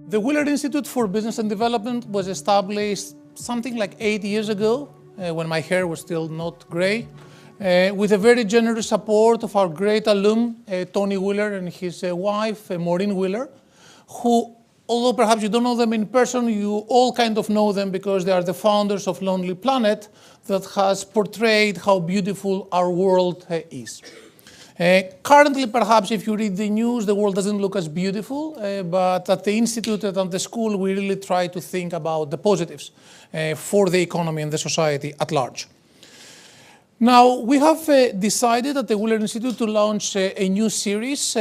The Wheeler Institute for Business and Development was established something like 8 years ago, when my hair was still not gray, with a very generous support of our great alum, Tony Wheeler, and his wife, Maureen Wheeler, who, although perhaps you don't know them in person, you all kind of know them because they are the founders of Lonely Planet that has portrayed how beautiful our world is. Currently, perhaps, if you read the news, the world doesn't look as beautiful, but at the Institute and at the school, we really try to think about the positives for the economy and the society at large. Now, we have decided at the Wheeler Institute to launch a new series,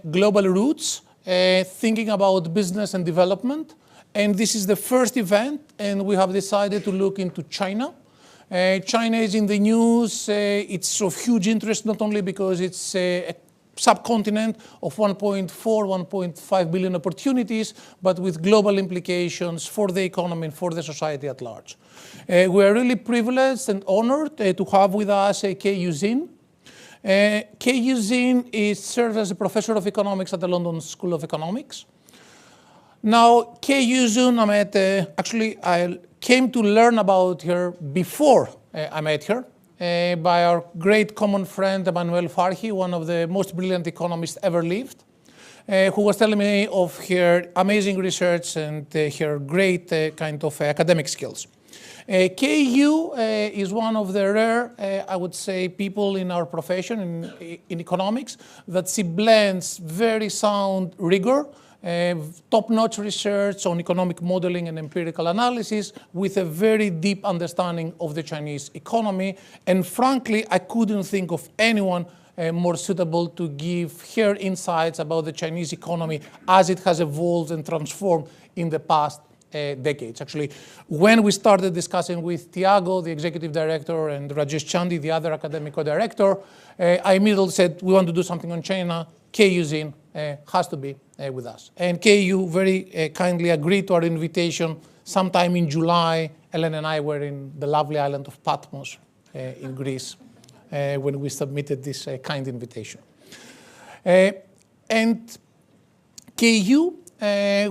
Global Roots, thinking about business and development. And this is the first event, and we have decided to look into China. China is in the news. It's of huge interest, not only because it's a subcontinent of 1.5 billion opportunities, but with global implications for the economy and for the society at large. We are really privileged and honored to have with us Keyu Jin. Keyu Jin serves as a professor of economics at the London School of Economics. Now, Keyu Jin, I came to learn about her before I met her by our great common friend, Emmanuel Farhi, one of the most brilliant economists ever lived, who was telling me of her amazing research and her great kind of academic skills. Keyu is one of the rare, I would say, people in our profession, in economics, that she blends very sound rigor, top-notch research on economic modeling and empirical analysis with a very deep understanding of the Chinese economy. And frankly, I couldn't think of anyone more suitable to give her insights about the Chinese economy as it has evolved and transformed in the past decades. Actually, when we started discussing with Tiago, the executive director, and Rajesh Chandi, the other academic co-director, I immediately said, we want to do something on China. Keyu Jin has to be with us. And Keyu very kindly agreed to our invitation sometime in July. Hélène and I were in the lovely island of Patmos in Greece when we submitted this kind invitation. And Keyu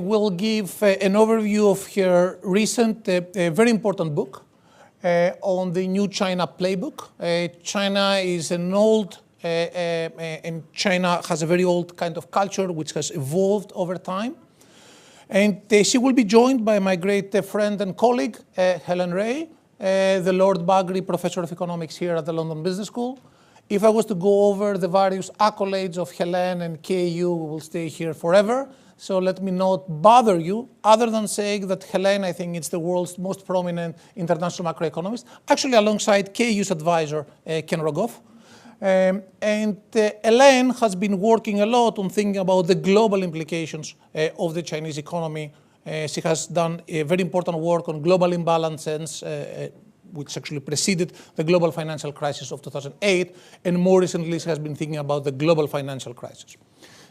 will give an overview of her recent, very important book on the new China Playbook. China is an old and China has a very old kind of culture which has evolved over time. And she will be joined by my great friend and colleague, Hélène Rey, the Lord Bagri Professor of Economics here at the London Business School. If I was to go over the various accolades of Hélène and Keyu, we will stay here forever. So let me not bother you, other than saying that Hélène, I think, is the world's most prominent international macroeconomist, actually alongside Keyu's advisor, Ken Rogoff. And Hélène has been working a lot on thinking about the global implications of the Chinese economy. She has done a very important work on global imbalances, which actually preceded the global financial crisis of 2008, and more recently she has been thinking about the global financial crisis.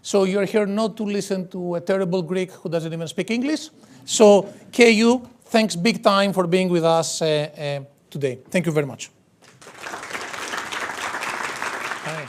So you're here not to listen to a terrible Greek who doesn't even speak English. So Keyu, thanks big time for being with us today. Thank you very much. Hi.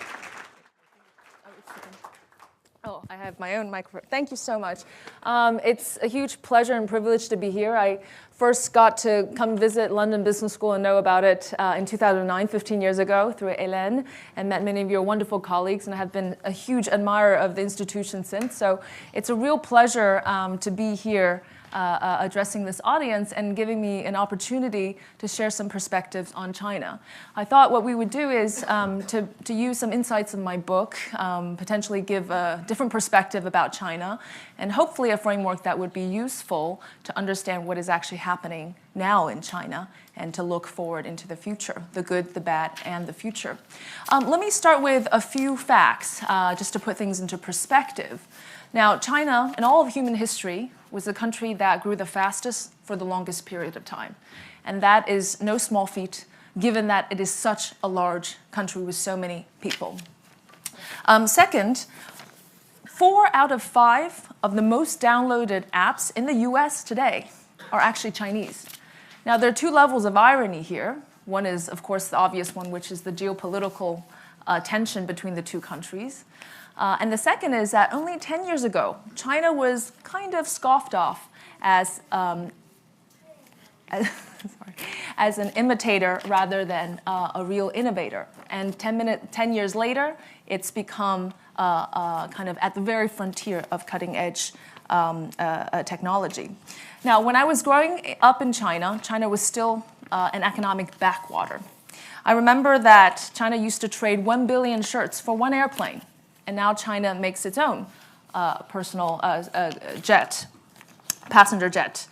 Oh, I have my own microphone. Thank you so much. It's a huge pleasure and privilege to be here. I first got to come visit London Business School and know about it in 2009, 15 years ago, through Hélène, and met many of your wonderful colleagues, and I have been a huge admirer of the institution since. So it's a real pleasure to be here addressing this audience and giving me an opportunity to share some perspectives on China. I thought what we would do is to use some insights in my book, potentially give a different perspective about China, and hopefully a framework that would be useful to understand what is actually happening now in China and to look forward into the future, the good, the bad, and the future. Let me start with a few facts, just to put things into perspective. Now, China, in all of human history, was the country that grew the fastest for the longest period of time. And that is no small feat, given that it is such a large country with so many people. Second, 4 out of 5 of the most downloaded apps in the US today are actually Chinese. Now, there are 2 levels of irony here. One is, of course, the obvious one, which is the geopolitical tension between the 2 countries. And the second is that only 10 years ago, China was kind of scoffed off as as an imitator rather than a real innovator. And 10 years later, it's become kind of at the very frontier of cutting-edge technology. Now, when I was growing up in China, China was still an economic backwater. I remember that China used to trade 1 billion shirts for one airplane, and now China makes its own personal jet, passenger jet.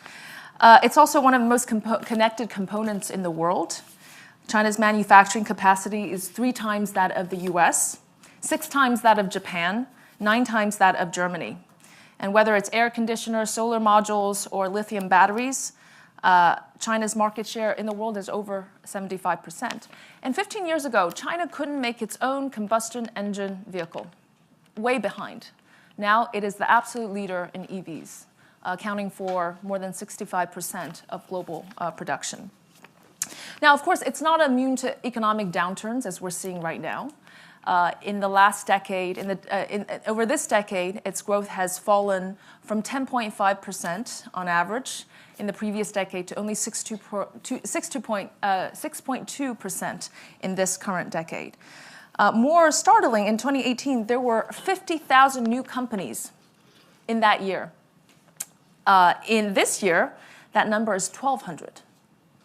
It's also one of the most connected components in the world. China's manufacturing capacity is 3 times that of the US, 6 times that of Japan, 9 times that of Germany. And whether it's air conditioners, solar modules, or lithium batteries, China's market share in the world is over 75%. And 15 years ago, China couldn't make its own combustion engine vehicle, way behind. Now it is the absolute leader in EVs, accounting for more than 65% of global production. Now, of course, it's not immune to economic downturns as we're seeing right now. In the last decade, over this decade, its growth has fallen from 10.5% on average in the previous decade to only 6.2% in this current decade. More startling, in 2018, there were 50,000 new companies in that year. In this year, that number is 1,200.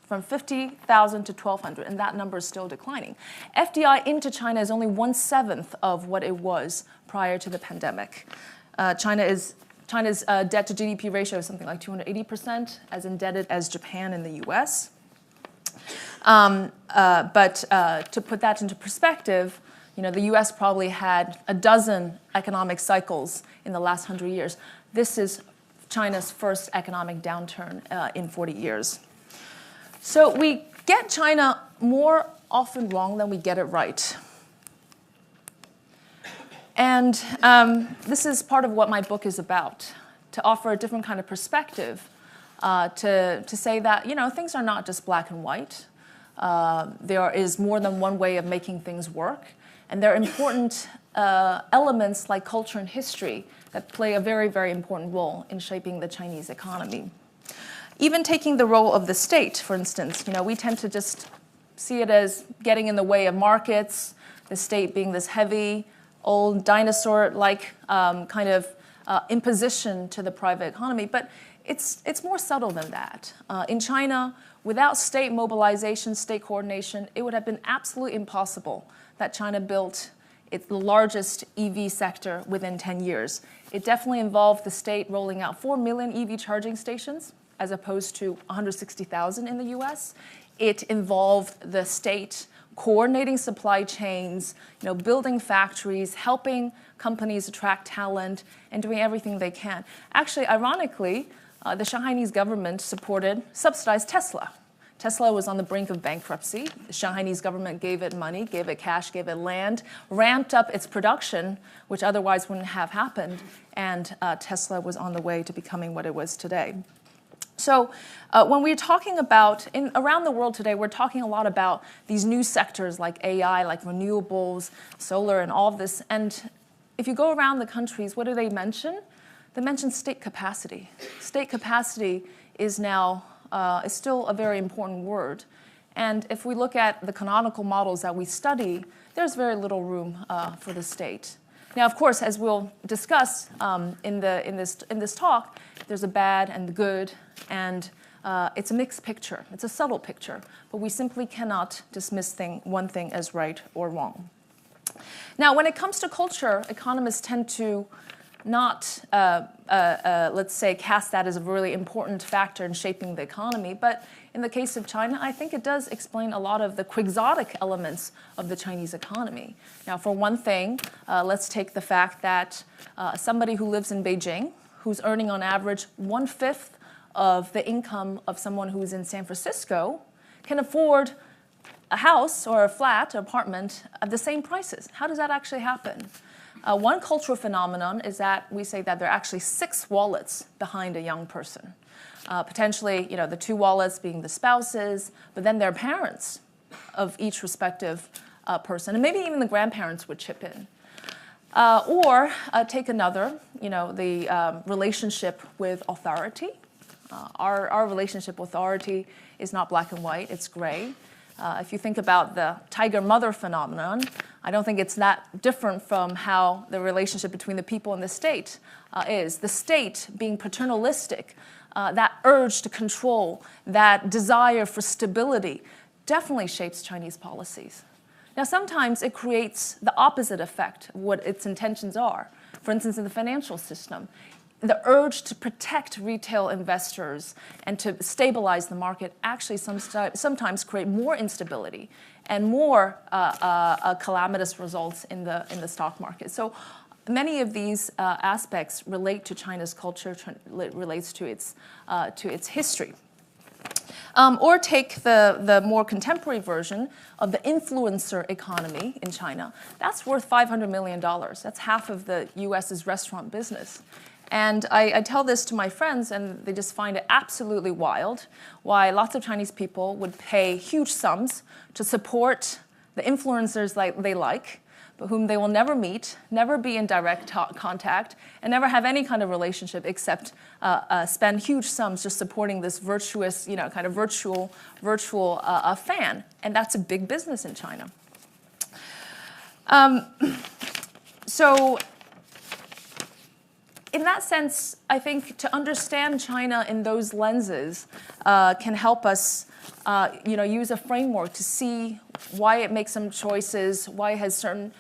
From 50,000 to 1,200, and that number is still declining. FDI into China is only 1/7 of what it was prior to the pandemic. China's debt to GDP ratio is something like 280%, as indebted as Japan and the US. But to put that into perspective, the US probably had a dozen economic cycles in the last 100 years. This is China's first economic downturn in 40 years. So we get China more often wrong than we get it right. And this is part of what my book is about, to offer a different kind of perspective, to say that, things are not just black and white. There is more than one way of making things work. And there are important elements like culture and history that play a very, very important role in shaping the Chinese economy. Even taking the role of the state, for instance, we tend to just see it as getting in the way of markets, the state being this heavy, old dinosaur-like kind of imposition to the private economy. But it's more subtle than that. In China, without state mobilization, state coordination, it would have been absolutely impossible that China built the largest EV sector within 10 years. It definitely involved the state rolling out 4 million EV charging stations, as opposed to 160,000 in the US. It involved the state coordinating supply chains, building factories, helping companies attract talent, and doing everything they can. Actually, ironically, the Shanghainese government subsidized Tesla. Tesla was on the brink of bankruptcy. The Shanghainese government gave it money, gave it cash, gave it land, ramped up its production, which otherwise wouldn't have happened, and Tesla was on the way to becoming what it was today. So when we're talking about, around the world today, we're talking a lot about these new sectors like AI, like renewables, solar, and all of this. And if you go around the countries, what do they mention? They mention state capacity. State capacity is now is still a very important word. And if we look at the canonical models that we study, there's very little room for the state. Now, of course, as we'll discuss in this talk, there's a bad and the good, and it's a mixed picture. It's a subtle picture, but we simply cannot dismiss one thing as right or wrong. Now, when it comes to culture, economists tend to not, let's say, cast that as a really important factor in shaping the economy, but in the case of China, I think it does explain a lot of the quixotic elements of the Chinese economy. Now, for one thing, let's take the fact that somebody who lives in Beijing, who's earning on average 1/5 of the income of someone who's in San Francisco, can afford a house or a flat, or apartment at the same prices. How does that actually happen? One cultural phenomenon is that we say that there are actually 6 wallets behind a young person. Potentially, the 2 wallets being the spouses, but then there are parents of each respective person, and maybe even the grandparents would chip in. Or take another, the relationship with authority. Our relationship with authority is not black and white, it's gray. If you think about the tiger mother phenomenon, I don't think it's that different from how the relationship between the people and the state is. The state being paternalistic, that urge to control, that desire for stability, definitely shapes Chinese policies. Now, sometimes it creates the opposite effect of what its intentions are. For instance, in the financial system, the urge to protect retail investors and to stabilize the market actually sometimes create more instability and more calamitous results in the stock market. So many of these aspects relate to China's culture, relates to its history. Or take the more contemporary version of the influencer economy in China. That's worth $500 million. That's half of the US's restaurant business. And I tell this to my friends, and they just find it absolutely wild, why lots of Chinese people would pay huge sums to support the influencers they like, but whom they will never meet, never be in direct contact, and never have any kind of relationship except spend huge sums just supporting this virtuous, kind of virtual fan. And that's a big business in China. So in that sense, I think to understand China in those lenses can help us use a framework to see why it makes some choices, why it has certain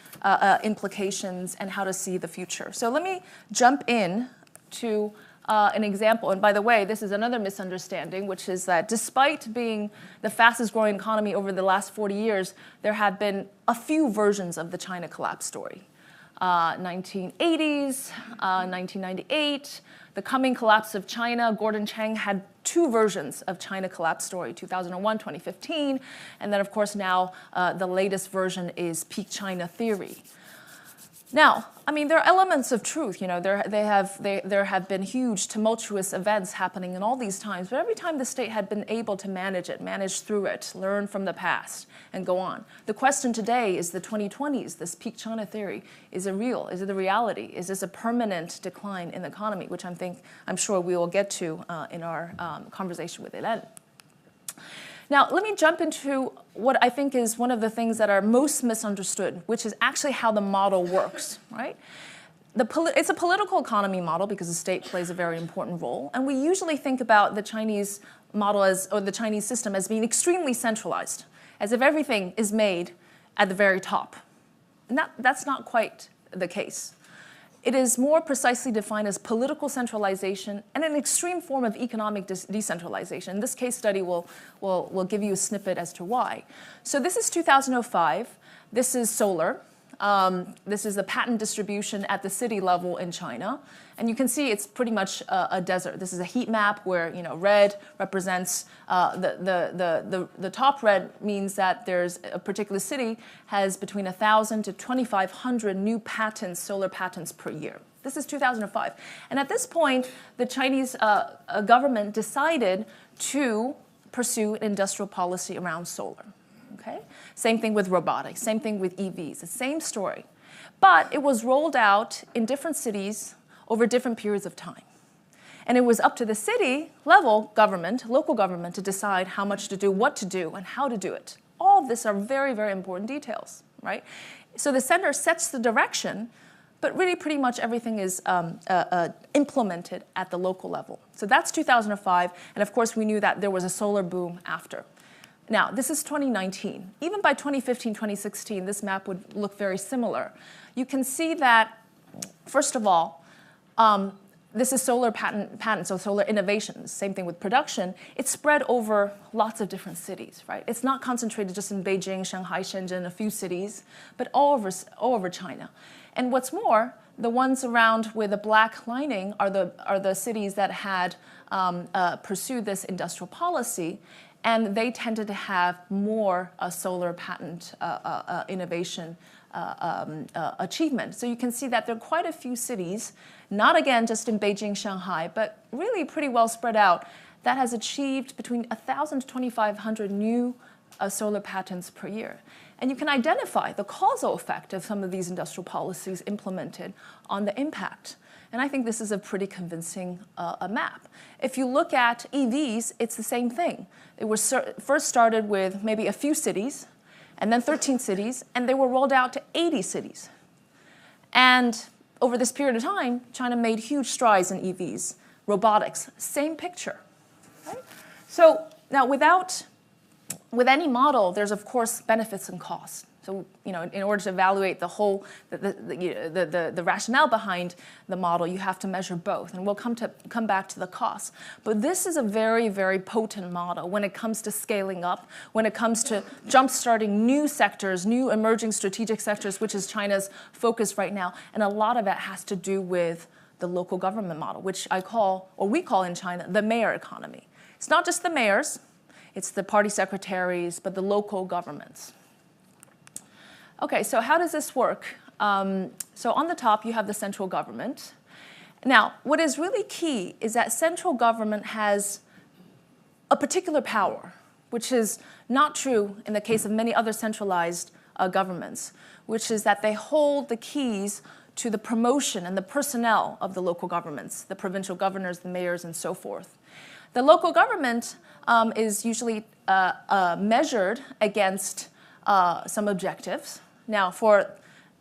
implications, and how to see the future. So let me jump in to an example. And by the way, this is another misunderstanding, which is that despite being the fastest growing economy over the last 40 years, there have been a few versions of the China collapse story. 1980s, 1998, the coming collapse of China. Gordon Chang had two versions of China collapse story, 2001, 2015, and then of course now the latest version is peak China theory. Now, I mean, there are elements of truth. There have been huge tumultuous events happening in all these times, but every time the state had been able to manage through it, learn from the past, and go on. The question today is the 2020s, this peak China theory. Is it real? Is it the reality? Is this a permanent decline in the economy, which I'm sure we will get to in our conversation with Hélène. Now, let me jump into what I think is one of the things that are most misunderstood, which is actually how the model works, right? It's a political economy model because the state plays a very important role. And we usually think about the Chinese model or the Chinese system as being extremely centralized, as if everything is made at the very top. And that's not quite the case. It is more precisely defined as political centralization and an extreme form of economic decentralization. This case study will give you a snippet as to why. So this is 2005. This is solar. This is the patent distribution at the city level in China. And you can see it's pretty much a desert. This is a heat map where red represents the top red means that there's a particular city has between 1,000 to 2,500 new patents, solar patents per year. This is 2005. And at this point, the Chinese government decided to pursue an industrial policy around solar. Okay? Same thing with robotics, same thing with EVs, the same story. But it was rolled out in different cities over different periods of time. And it was up to the city level government, local government, to decide how much to do, what to do, and how to do it. All of this are very, very important details, right? So the center sets the direction, but really pretty much everything is implemented at the local level. So that's 2005, and of course we knew that there was a solar boom after. Now, this is 2019. Even by 2015, 2016, this map would look very similar. You can see that, first of all, this is solar patent, so solar innovations. Same thing with production. It's spread over lots of different cities, right? It's not concentrated just in Beijing, Shanghai, Shenzhen, a few cities, but all over China. And what's more, the ones around with the black lining are the cities that had pursued this industrial policy, and they tended to have more solar patent innovation achievement. So you can see that there are quite a few cities, not again just in Beijing, Shanghai, but really pretty well spread out, that has achieved between 1,000 to 2,500 new solar patents per year. And you can identify the causal effect of some of these industrial policies implemented on the impact. And I think this is a pretty convincing a map. If you look at EVs, it's the same thing. It was first started with maybe a few cities, and then 13 cities, and they were rolled out to 80 cities. And over this period of time, China made huge strides in EVs, robotics, same picture. Right? So now with any model, there's of course benefits and costs. So, in order to evaluate the whole, the rationale behind the model, you have to measure both. And we'll come back to the costs. But this is a very, very potent model when it comes to scaling up, when it comes to jump-starting new sectors, new emerging strategic sectors, which is China's focus right now. And a lot of it has to do with the local government model, which we call in China, the mayor economy. It's not just the mayors, it's the party secretaries, but the local governments. Okay, so how does this work? So on the top, you have the central government. Now, what is really key is that central government has a particular power, which is not true in the case of many other centralized governments, which is that they hold the keys to the promotion and the personnel of the local governments, the provincial governors, the mayors, and so forth. The local government is usually measured against some objectives. Now,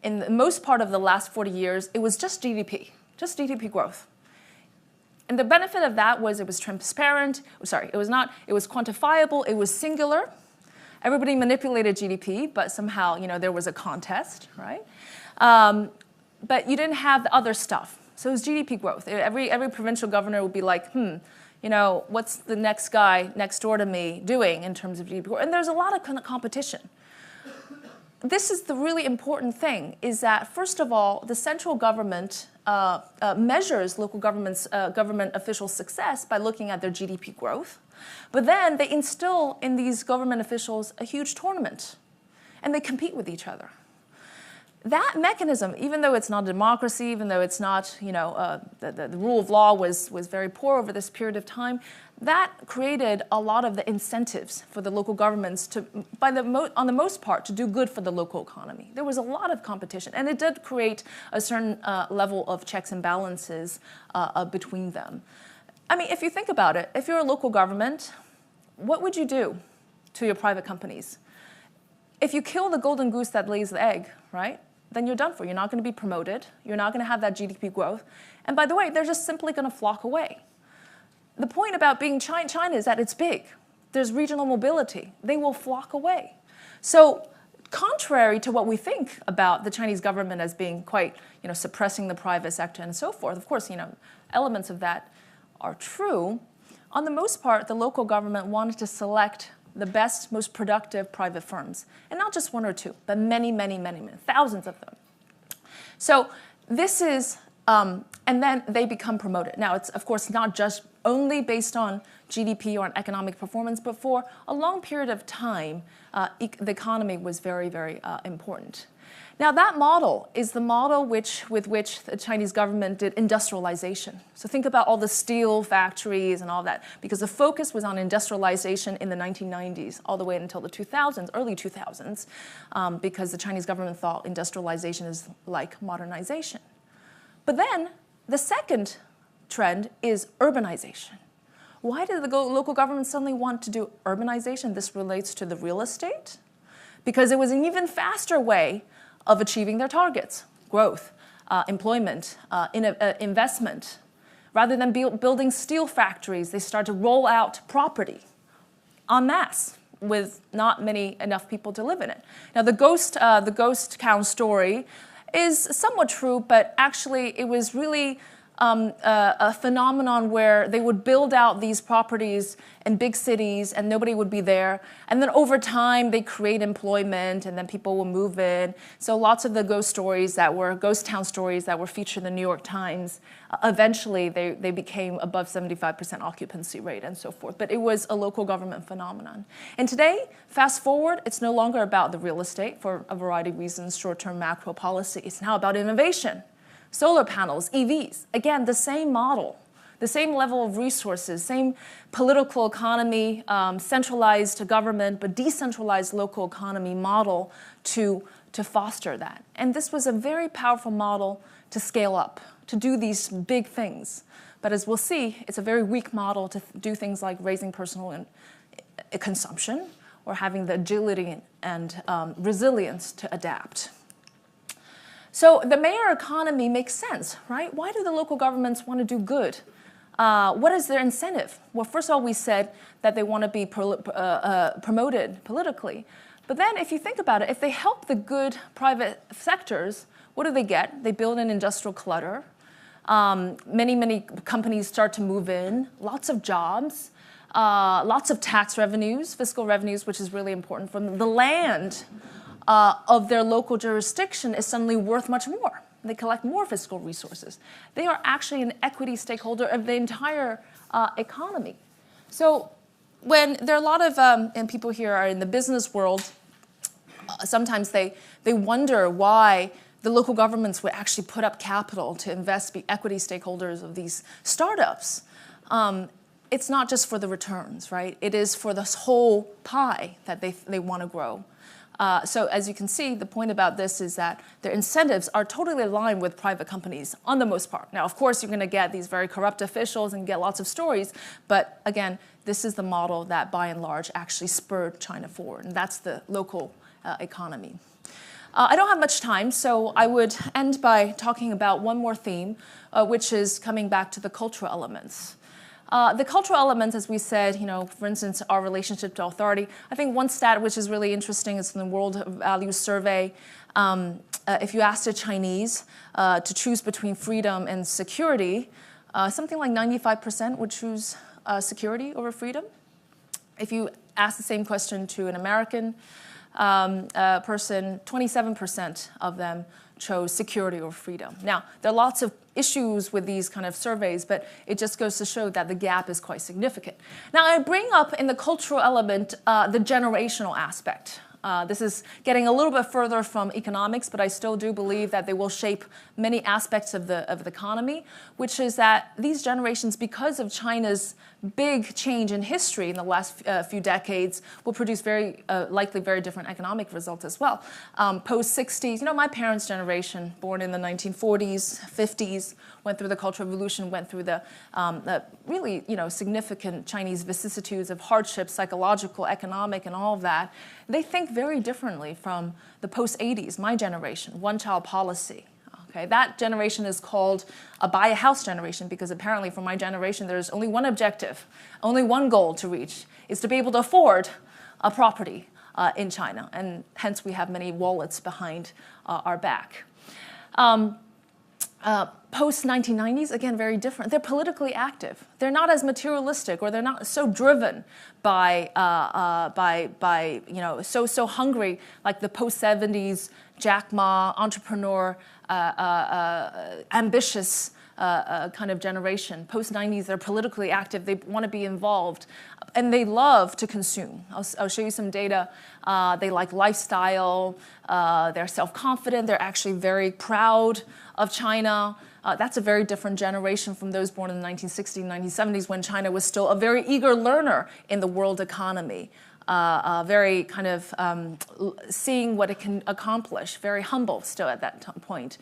in the most part of the last 40 years, it was just GDP growth. And the benefit of that was it was transparent. Sorry, it was not. It was quantifiable. It was singular. Everybody manipulated GDP, but somehow, there was a contest, right? But you didn't have the other stuff. So it was GDP growth. Every provincial governor would be like, what's the next guy next door to me doing in terms of GDP growth? And there's a lot of competition. This is the really important thing, is that, first of all, the central government measures local government officials' success by looking at their GDP growth. But then they instill in these government officials a huge tournament, and they compete with each other. That mechanism, even though it's not a democracy, even though it's not, the rule of law was very poor over this period of time, that created a lot of the incentives for the local governments to, on the most part, to do good for the local economy. There was a lot of competition, and it did create a certain level of checks and balances between them. I mean, if you think about it, if you're a local government, what would you do to your private companies? If you kill the golden goose that lays the egg, right, then you're done for. You're not going to be promoted. You're not going to have that GDP growth. And by the way, they're just simply going to flock away. The point about being China is that it's big. There's regional mobility. They will flock away. So contrary to what we think about the Chinese government as being quite, suppressing the private sector and so forth, of course, elements of that are true. On the most part, the local government wanted to select the best, most productive private firms. And not just one or two, but many, many, many, many, thousands of them. So this is, and then they become promoted. Now, it's, of course, not just only based on GDP or on economic performance, but for a long period of time, the economy was very, very important. Now, that model is the model with which the Chinese government did industrialization. So think about all the steel factories and all that, because the focus was on industrialization in the 1990s, all the way until the 2000s, early 2000s, because the Chinese government thought industrialization is like modernization. But then the second trend is urbanization. Why did the local government suddenly want to do urbanization? This relates to the real estate, because it was an even faster way of achieving their targets: growth, employment, investment. Rather than building steel factories, they start to roll out property en masse with not enough people to live in it. Now, the ghost town story is somewhat true, but actually it was really a phenomenon where they would build out these properties in big cities and nobody would be there. And then over time, they create employment and then people will move in. So lots of the ghost town stories that were featured in the New York Times, eventually they became above 75% occupancy rate and so forth. But it was a local government phenomenon. And today, fast forward, it's no longer about the real estate for a variety of reasons, short-term macro policy. It's now about innovation. Solar panels, EVs, again, the same model. the same level of resources, same political economy, centralized government, but decentralized local economy model to foster that. And this was a very powerful model to scale up, to do these big things. But as we'll see, it's a very weak model to do things like raising personal consumption or having the agility and resilience to adapt. So the mayor economy makes sense, right? Why do the local governments want to do good? What is their incentive? Well, first of all, we said that they want to be promoted politically. But then if you think about it, if they help the good private sectors, what do they get? They build an industrial clutter. Many companies start to move in, lots of jobs, lots of tax revenues, fiscal revenues, which is really important from the land of their local jurisdiction is suddenly worth much more. They collect more fiscal resources. They are actually an equity stakeholder of the entire economy. So when there are a lot of, and people here are in the business world, sometimes they wonder why the local governments would actually put up capital to invest, be equity stakeholders of these startups. It's not just for the returns, right? It is for this whole pie that they want to grow. So as you can see, the point about this is that their incentives are totally aligned with private companies on the most part. Now, of course, you're going to get these very corrupt officials and get lots of stories. But again, this is the model that by and large actually spurred China forward. And that's the local economy. I don't have much time, so I would end by talking about one more theme, which is coming back to the cultural elements. The cultural elements, as we said, for instance, our relationship to authority. I think one stat which is really interesting is in the World Values Survey. If you ask the Chinese to choose between freedom and security, something like 95% would choose security over freedom. If you ask the same question to an American person, 27% of them chose security over freedom. Now, there are lots of issues with these kind of surveys, but it just goes to show that the gap is quite significant. Now, I bring up in the cultural element the generational aspect. This is getting a little bit further from economics, but I still do believe that they will shape many aspects of the economy, which is that these generations, because of China's big change in history in the last few decades, will produce very likely very different economic results as well. Post-60s, my parents' generation, born in the 1940s, 50s, went through the Cultural Revolution, went through the really significant Chinese vicissitudes of hardship, psychological, economic, and all of that. They think very differently from the post-80s, my generation, one-child policy. Okay, that generation is called a buy a house generation because apparently for my generation there's only one objective, only one goal to reach, is to be able to afford a property in China, and hence we have many wallets behind our back. Post-1990s, again, very different. They're politically active. They're not as materialistic, or they're not so driven by so hungry like the post-70s Jack Ma entrepreneur, ambitious kind of generation. Post-90s, they're politically active. They want to be involved, and they love to consume. I'll show you some data. They like lifestyle. They're self-confident. They're actually very proud of China. That's a very different generation from those born in the 1960s, 1970s, when China was still a very eager learner in the world economy. Very kind of seeing what it can accomplish, very humble still at that point.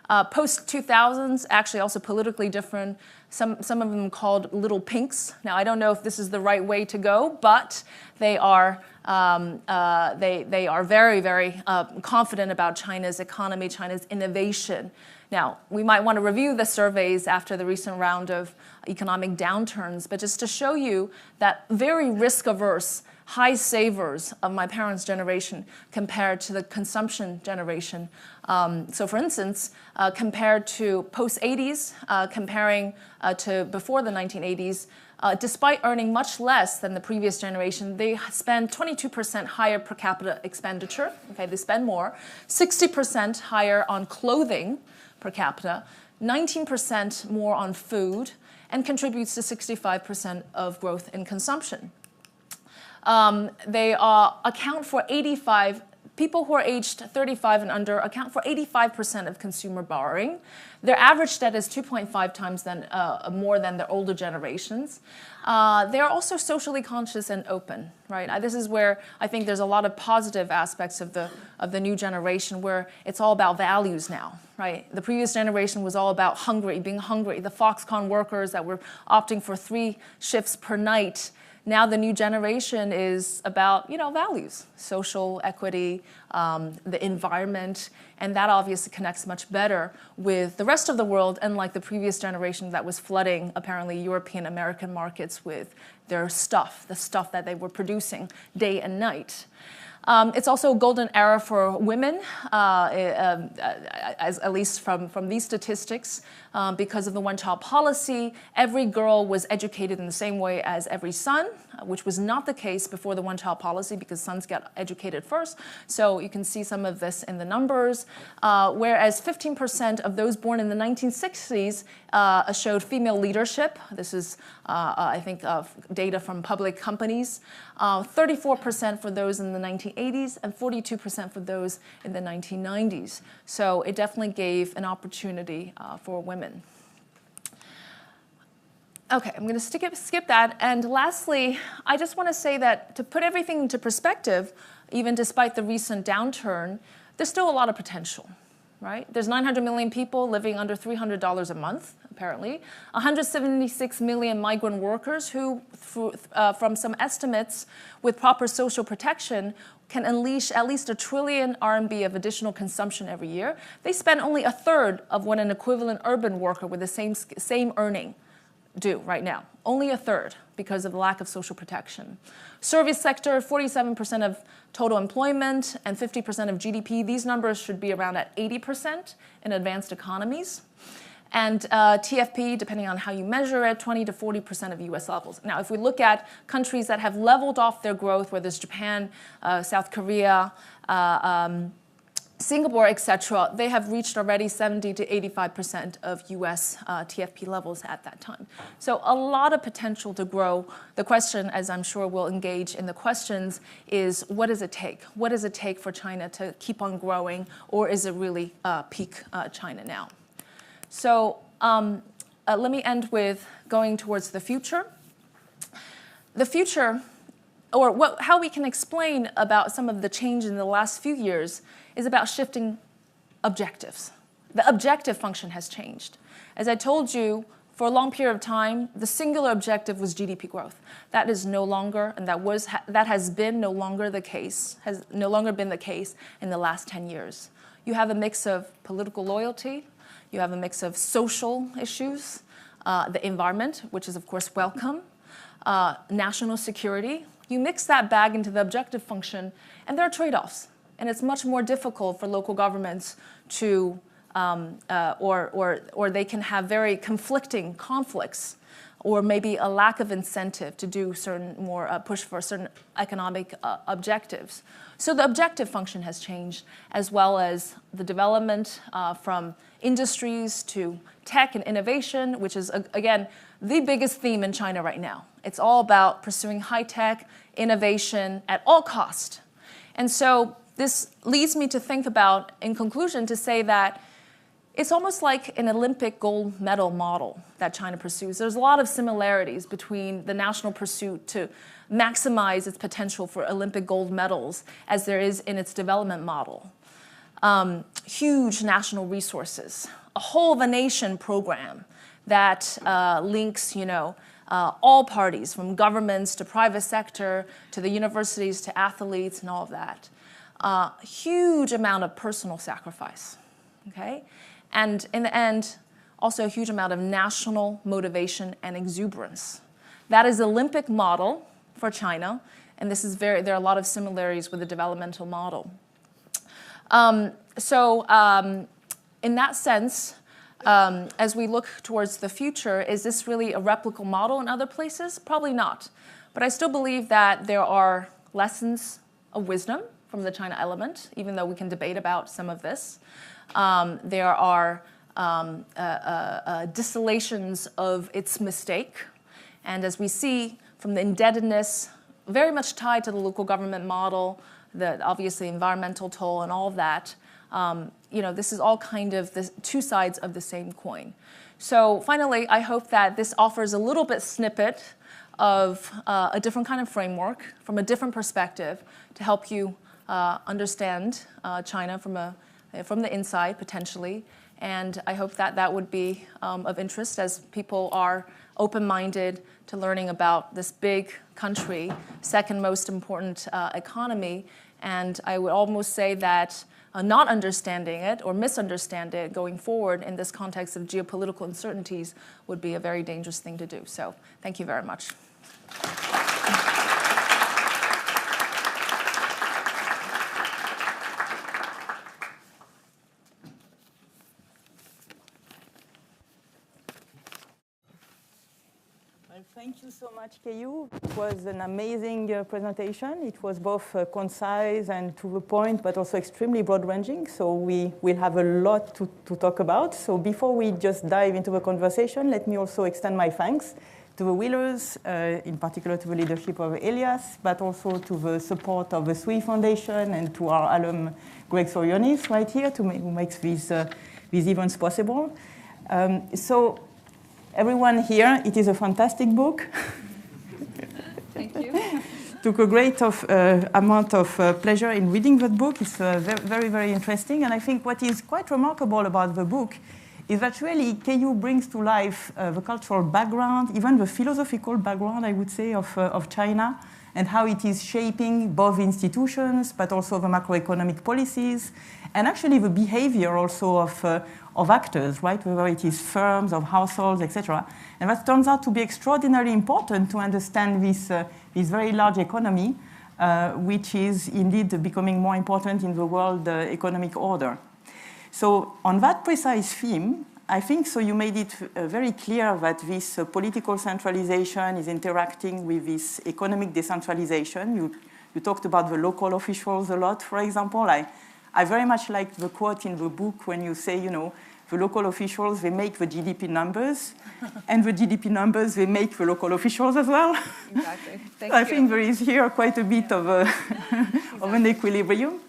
Post-2000s, actually also politically different. Some of them called little pinks. Now, I don't know if this is the right way to go, but they are very, very confident about China's economy, China's innovation. Now, we might want to review the surveys after the recent round of economic downturns, but just to show you that very risk-averse, high savers of my parents' generation compared to the consumption generation. So for instance, compared to post-80s, comparing to before the 1980s, despite earning much less than the previous generation, they spend 22% higher per capita expenditure. Okay, they spend more. 60% higher on clothing per capita, 19% more on food, and contributes to 65% of growth in consumption. They account for 85% People who are aged 35 and under account for 85% of consumer borrowing. Their average debt is 2.5 times more than their older generations. They're also socially conscious and open, right? This is where I think there's a lot of positive aspects of the new generation, where it's all about values now, right? The previous generation was all about being hungry. The Foxconn workers that were opting for 3 shifts per night. Now the new generation is about, values, social equity, the environment, and that obviously connects much better with the rest of the world, unlike the previous generation that was flooding, apparently, European American markets with their stuff, the stuff that they were producing day and night. It's also a golden era for women, at least from these statistics, because of the one-child policy. Every girl was educated in the same way as every son, which was not the case before the one-child policy, because sons got educated first. So you can see some of this in the numbers. Whereas 15% of those born in the 1960s showed female leadership. This is, I think, data from public companies. 34% for those in the 1980s, and 42% for those in the 1990s. So it definitely gave an opportunity for women. Okay, I'm going to skip that. And lastly, I just want to say that to put everything into perspective, even despite the recent downturn, there's still a lot of potential, right? There's 900 million people living under $300 a month, apparently. 176 million migrant workers who, from some estimates, with proper social protection, can unleash at least 1 trillion RMB of additional consumption every year. They spend only a third of what an equivalent urban worker with the same earning do right now. Only a third, because of the lack of social protection. Service sector, 47% of total employment and 50% of GDP. These numbers should be around at 80% in advanced economies. And TFP, depending on how you measure it, 20 to 40% of US levels. Now, if we look at countries that have leveled off their growth, whether it's Japan, South Korea, Singapore, etc., they have reached already 70 to 85% of US TFP levels at that time. So a lot of potential to grow. The question, as I'm sure we'll engage in the questions, is what does it take? What does it take for China to keep on growing, or is it really peak China now? So let me end with going towards the future. The future, or how we can explain about some of the change in the last few years, is about shifting objectives. The objective function has changed. As I told you, for a long period of time, the singular objective was GDP growth. That is no longer, and that has been no longer the case, has no longer been the case in the last 10 years. You have a mix of political loyalty, you have a mix of social issues, the environment, which is of course welcome, national security. You mix that bag into the objective function, and there are trade-offs. And it's much more difficult for local governments to, or they can have very conflicting conflicts, or maybe a lack of incentive to do certain more push for certain economic objectives. So the objective function has changed, as well as the development from industries to tech and innovation, which is, again, the biggest theme in China right now. It's all about pursuing high-tech innovation at all cost. And so this leads me to think about, in conclusion, to say that it's almost like an Olympic gold medal model that China pursues. There's a lot of similarities between the national pursuit to maximize its potential for Olympic gold medals as there is in its development model. Huge national resources, a whole of a nation program that links, all parties, from governments to private sector to the universities to athletes and all of that. Huge amount of personal sacrifice, okay? And in the end, also a huge amount of national motivation and exuberance. That is the Olympic model for China, and there are a lot of similarities with the developmental model. In that sense, as we look towards the future, is this really a replicable model in other places? Probably not. But I still believe that there are lessons of wisdom from the China element, even though we can debate about some of this. There are distillations of its mistake. And as we see from the indebtedness, very much tied to the local government model, the obviously environmental toll and all of that, this is all kind of the two sides of the same coin. So finally, I hope that this offers a little bit snippet of a different kind of framework from a different perspective to help you understand China from the inside, potentially. And I hope that that would be of interest as people are open-minded to learning about this big country, second most important economy. And I would almost say that not understanding it or misunderstanding it going forward in this context of geopolitical uncertainties would be a very dangerous thing to do. So thank you very much. Thank you so much, Keyu. It was an amazing presentation. It was both concise and to the point, but also extremely broad-ranging. So we will have a lot to talk about. So before we just dive into the conversation, let me also extend my thanks to the Wheelers, in particular to the leadership of Elias, but also to the support of the Sui Foundation and to our alum, Greg Sorionis, right here, who makes these events possible. So everyone here, it is a fantastic book. Thank you. Took a great amount of pleasure in reading that book. It's very, very interesting. And I think what is quite remarkable about the book is that really Keyu brings to life the cultural background, even the philosophical background, I would say, of China, and how it is shaping both institutions, but also the macroeconomic policies, and actually the behavior also of actors, right? Whether it is firms, of households, etc. And that turns out to be extraordinarily important to understand this very large economy, which is indeed becoming more important in the world economic order. So on that precise theme, I think so you made it very clear that this political centralization is interacting with this economic decentralization. You talked about the local officials a lot, for example. I very much like the quote in the book when you say, the local officials, they make the GDP numbers, and the GDP numbers, they make the local officials as well. Exactly. I think there is here quite a bit of an equilibrium.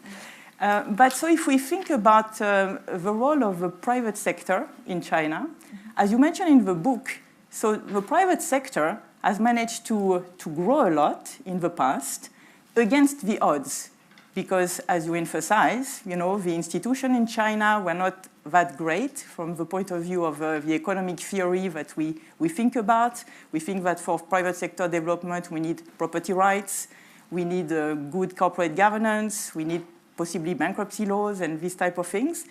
But so if we think about the role of the private sector in China, as you mentioned in the book, so the private sector has managed to grow a lot in the past against the odds. Because as you emphasize, the institutions in China were not that great from the point of view of the economic theory that we think about. We think that for private sector development, we need property rights, we need good corporate governance, we need possibly bankruptcy laws and these type of things.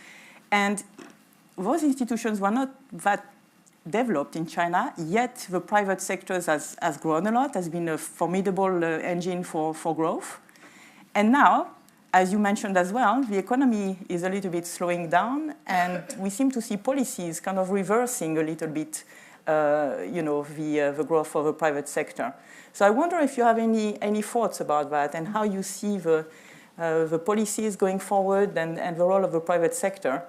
And those institutions were not that developed in China, yet the private sector has grown a lot, has been a formidable engine for growth. And now, as you mentioned as well, the economy is a little bit slowing down, and we seem to see policies kind of reversing a little bit, the growth of the private sector. So I wonder if you have any thoughts about that and how you see the policies going forward and the role of the private sector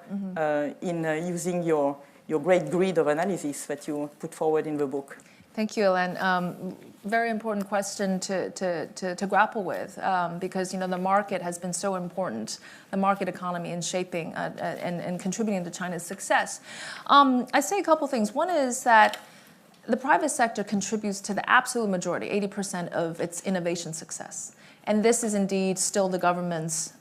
in using your great grid of analysis that you put forward in the book. Thank you, Hélène. Very important question to grapple with because the market has been so important, the market economy in shaping and contributing to China's success. I say a couple things. One is that the private sector contributes to the absolute majority, 80% of its innovation success. And this is indeed still the government's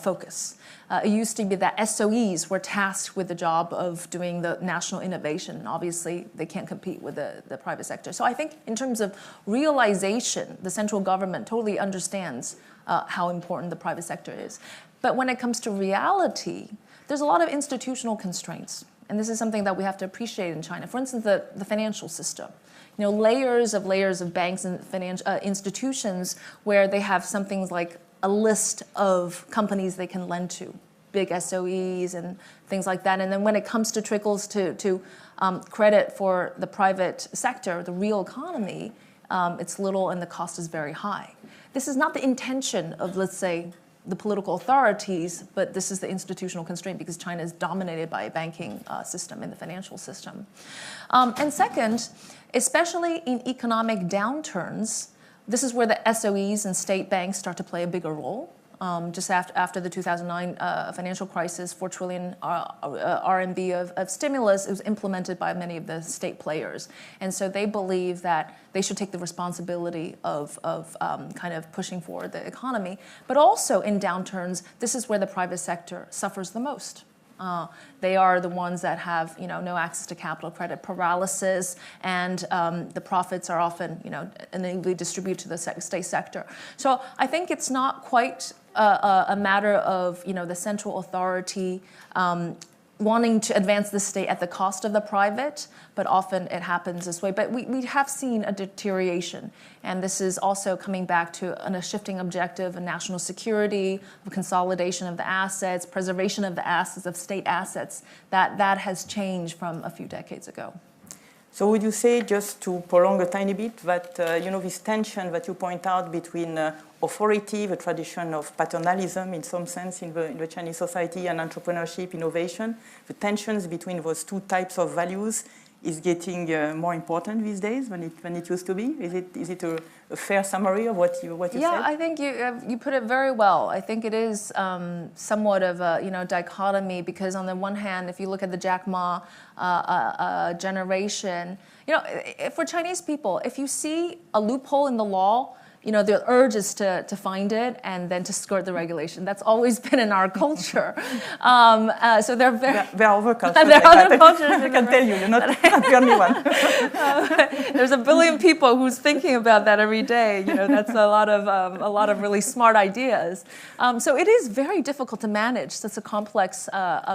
focus. It used to be that SOEs were tasked with the job of doing the national innovation. And obviously, they can't compete with the private sector. So I think in terms of realization, the central government totally understands how important the private sector is. But when it comes to reality, there's a lot of institutional constraints. And this is something that we have to appreciate in China. For instance, the financial system. Layers of banks and financial institutions where they have something like a list of companies they can lend to, big SOEs and things like that. And then when it comes to trickles to credit for the private sector, the real economy, it's little and the cost is very high. This is not the intention of, let's say, the political authorities, but this is the institutional constraint because China is dominated by a banking system and the financial system. And second, especially in economic downturns, This is where the SOEs and state banks start to play a bigger role. Just after the 2009 financial crisis, 4 trillion RMB of stimulus was implemented by many of the state players. And so they believe that they should take the responsibility of kind of pushing forward the economy. But also in downturns, this is where the private sector suffers the most. They are the ones that have, no access to capital, credit paralysis, and the profits are often, unevenly distributed to the state sector. So I think it's not quite a matter of, the central authority wanting to advance the state at the cost of the private, but often it happens this way. But we have seen a deterioration, and this is also coming back to a shifting objective of national security, of consolidation of the assets, preservation of the assets, of state assets, that has changed from a few decades ago. So would you say, just to prolong a tiny bit, that this tension that you point out between authority, the tradition of paternalism in some sense in the Chinese society, and entrepreneurship, innovation, the tensions between those two types of values is getting more important these days than it used to be? Is it a fair summary of what you said? Yeah, I think you put it very well. I think it is somewhat of a dichotomy, because on the one hand, if you look at the Jack Ma generation, for Chinese people, if you see a loophole in the law, the urge is to find it and then to skirt the regulation. That's always been in our culture. So they're very... There are other cultures. There are other cultures. I can tell you, you're not the only one. There's a billion people who's thinking about that every day. That's a lot of really smart ideas. So it is very difficult to manage such a complex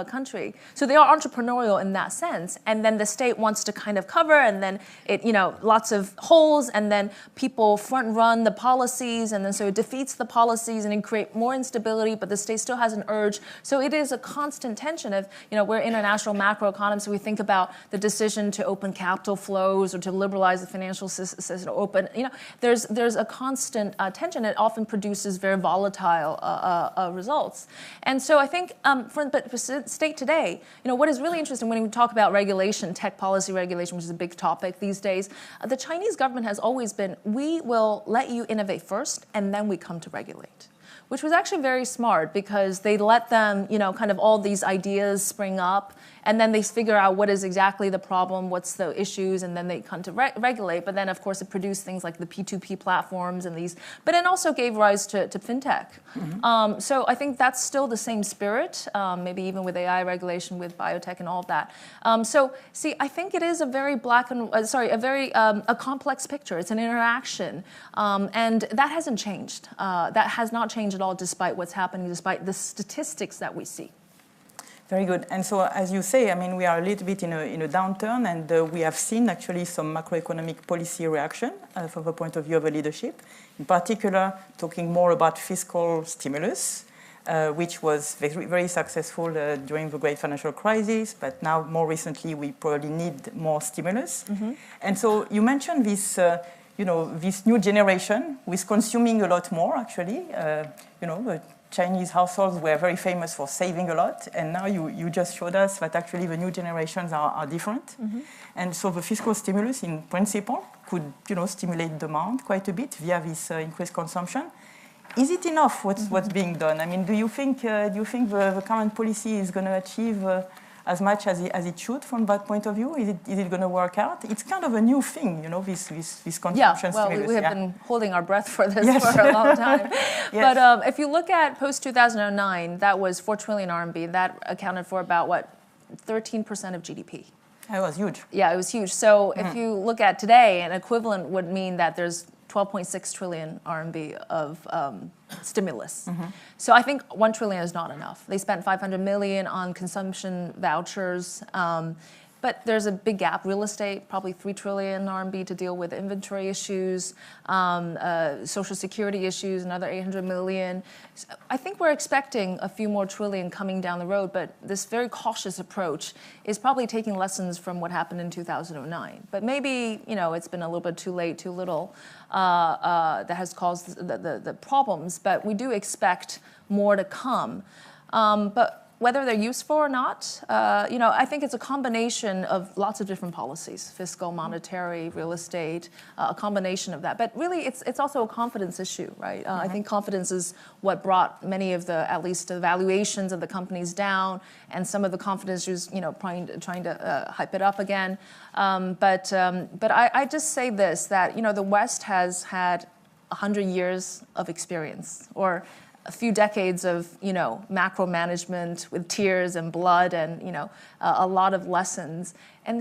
country. So they are entrepreneurial in that sense. And then the state wants to kind of cover, and then it, lots of holes, and then people front run the policies, and then so it defeats the policies and it creates more instability, but the state still has an urge. So it is a constant tension of, we're international macroeconomists, so we think about the decision to open capital flows or to liberalize the financial system, open, there's a constant tension. It often produces very volatile results. And so I think for state today, what is really interesting when we talk about regulation, tech policy regulation, which is a big topic these days, the Chinese government has always been, we will let you innovate first, and then we come to regulate, which was actually very smart, because they let them, kind of all these ideas spring up, and then they figure out what is exactly the problem, what's the issues, and then they come to regulate. But then, of course, it produced things like the P2P platforms and these, but it also gave rise to fintech. Mm-hmm. So I think that's still the same spirit, maybe even with AI regulation, with biotech and all of that. So see, I think it is a very a complex picture. It's an interaction, and that hasn't changed. That has not changed at all, despite what's happening, despite the statistics that we see. Very good. And so, as you say, we are a little bit in a downturn, and we have seen actually some macroeconomic policy reaction from the point of view of the leadership. In particular, talking more about fiscal stimulus, which was very, very successful during the great financial crisis, but now more recently we probably need more stimulus. Mm-hmm. And so you mentioned this, this new generation who is consuming a lot more, actually. The Chinese households were very famous for saving a lot, and now you just showed us that actually the new generations are different. Mm-hmm. And so the fiscal stimulus, in principle, could stimulate demand quite a bit via this increased consumption. Is it enough? What's being done? Do you think the current policy is going to achieve as much as it should from that point of view? Is it going to work out? It's kind of a new thing, this consumption stimulus. We have been holding our breath for this for a long time. Yes. But if you look at post-2009, that was 4 trillion RMB. That accounted for about, 13% of GDP. That was huge. Yeah, it was huge. So if you look at today, an equivalent would mean that there's 12.6 trillion RMB of stimulus. Mm-hmm. So I think 1 trillion is not enough. They spent 500 million on consumption vouchers, but there's a big gap. Real estate, probably 3 trillion RMB to deal with inventory issues, social security issues, another 800 million. So I think we're expecting a few more trillion coming down the road, but this very cautious approach is probably taking lessons from what happened in 2009. But maybe, it's been a little bit too late, too little, that has caused the problems, but we do expect more to come. But whether they're useful or not, I think it's a combination of lots of different policies, fiscal, monetary, real estate, a combination of that. But really, it's also a confidence issue, right? I think confidence is what brought many of at least the valuations of the companies down, and some of the confidence issues, trying to hype it up again. But I just say this, that, the West has had 100 years of experience, or a few decades of, macro management with tears and blood and, a lot of lessons. And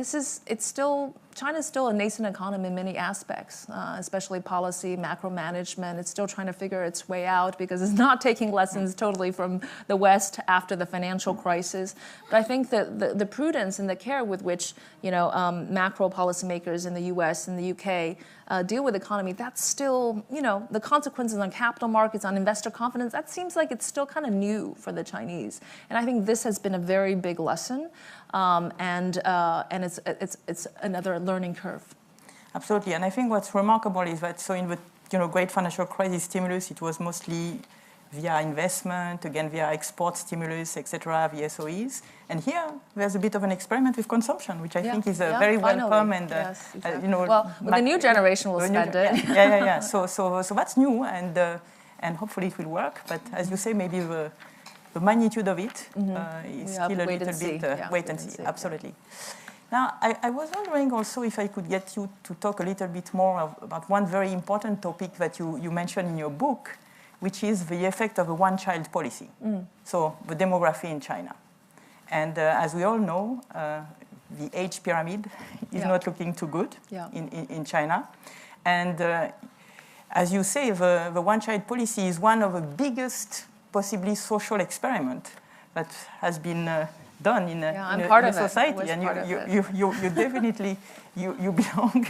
China's still a nascent economy in many aspects, especially policy, macro management. It's still trying to figure its way out because it's not taking lessons totally from the West after the financial crisis. But I think that the prudence and the care with which, macro policymakers in the US and the UK deal with the economy, that's still, the consequences on capital markets, on investor confidence, that seems like it's still kind of new for the Chinese. And I think this has been a very big lesson. And it's another learning curve. Absolutely, and I think what's remarkable is that in the great financial crisis stimulus, it was mostly via investment, again via export stimulus, etc., via SOEs. And here there's a bit of an experiment with consumption, which I think is very welcome. And yes, exactly. Well, the new generation will spend it. Yeah. So that's new, and hopefully it will work. But as you say, maybe the magnitude of it is still a little bit wait and see. Absolutely. Now, I was wondering also if I could get you to talk a little bit more about one very important topic that you mentioned in your book, which is the effect of a one-child policy. So the demography in China. And as we all know, the age pyramid is not looking too good in China. And as you say, the one-child policy is one of the biggest possibly social experiment that has been done in a society, and you definitely you belong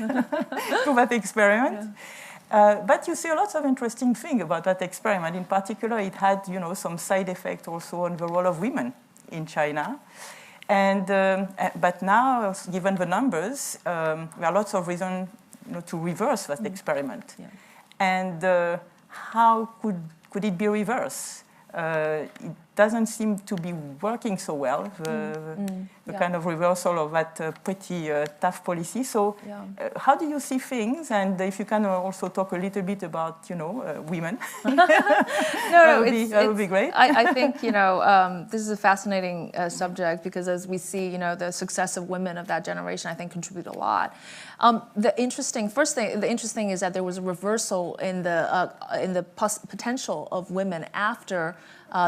to that experiment. But you see lots of interesting things about that experiment. In particular, it had some side effect also on the role of women in China. And but now, given the numbers, there are lots of reasons to reverse that experiment. And how could it be reversed? It doesn't seem to be working so well, the kind of reversal of that pretty tough policy. So how do you see things? And if you can also talk a little bit about, women. That would be great. I think, this is a fascinating subject because as we see, the success of women of that generation, I think contribute a lot. The interesting is that there was a reversal in the potential of women after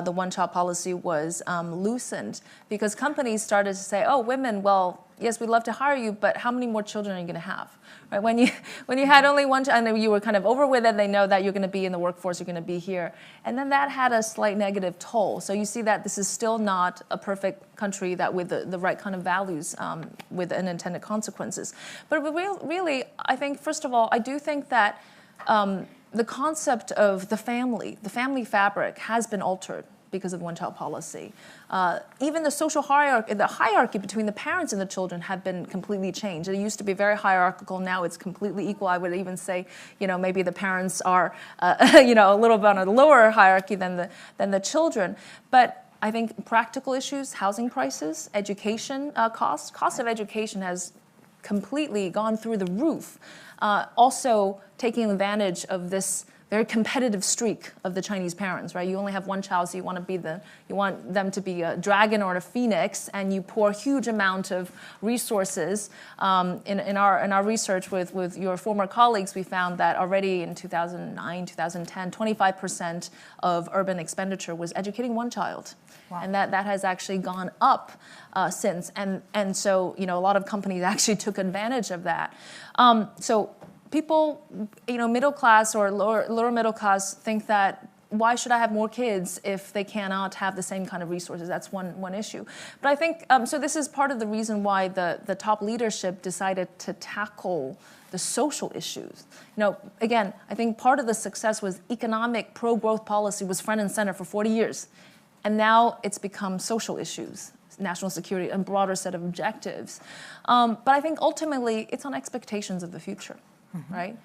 the one-child policy was loosened, because companies started to say, "Oh, women, well, yes, we'd love to hire you, but how many more children are you going to have?" Right? When you had only one child and you were kind of over with it, they know that you're going to be in the workforce, you're going to be here, and then that had a slight negative toll. So you see that this is still not a perfect country that with the right kind of values with unintended consequences. But really, I think first of all, I do think that. The concept of the family fabric has been altered because of one-child policy. Even the social hierarchy between the parents and the children have been completely changed. It used to be very hierarchical. Now it's completely equal. I would even say, maybe the parents are, a little bit on a lower hierarchy than the children. But I think practical issues, housing prices, education cost of education has completely gone through the roof. Also taking advantage of this very competitive streak of the Chinese parents, right? You only have one child, so you want them to be a dragon or a phoenix, and you pour a huge amount of resources. In our research with your former colleagues, we found that already in 2009, 2010, 25% of urban expenditure was educating one child. Wow. And that has actually gone up since. And so, a lot of companies actually took advantage of that. So people, middle class or lower middle class think that why should I have more kids if they cannot have the same kind of resources? That's one issue. But I think, so this is part of the reason why the top leadership decided to tackle the social issues. Again, I think part of the success was economic pro-growth policy was front and center for 40 years. And now it's become social issues, national security, and broader set of objectives. But I think ultimately it's on expectations of the future, right?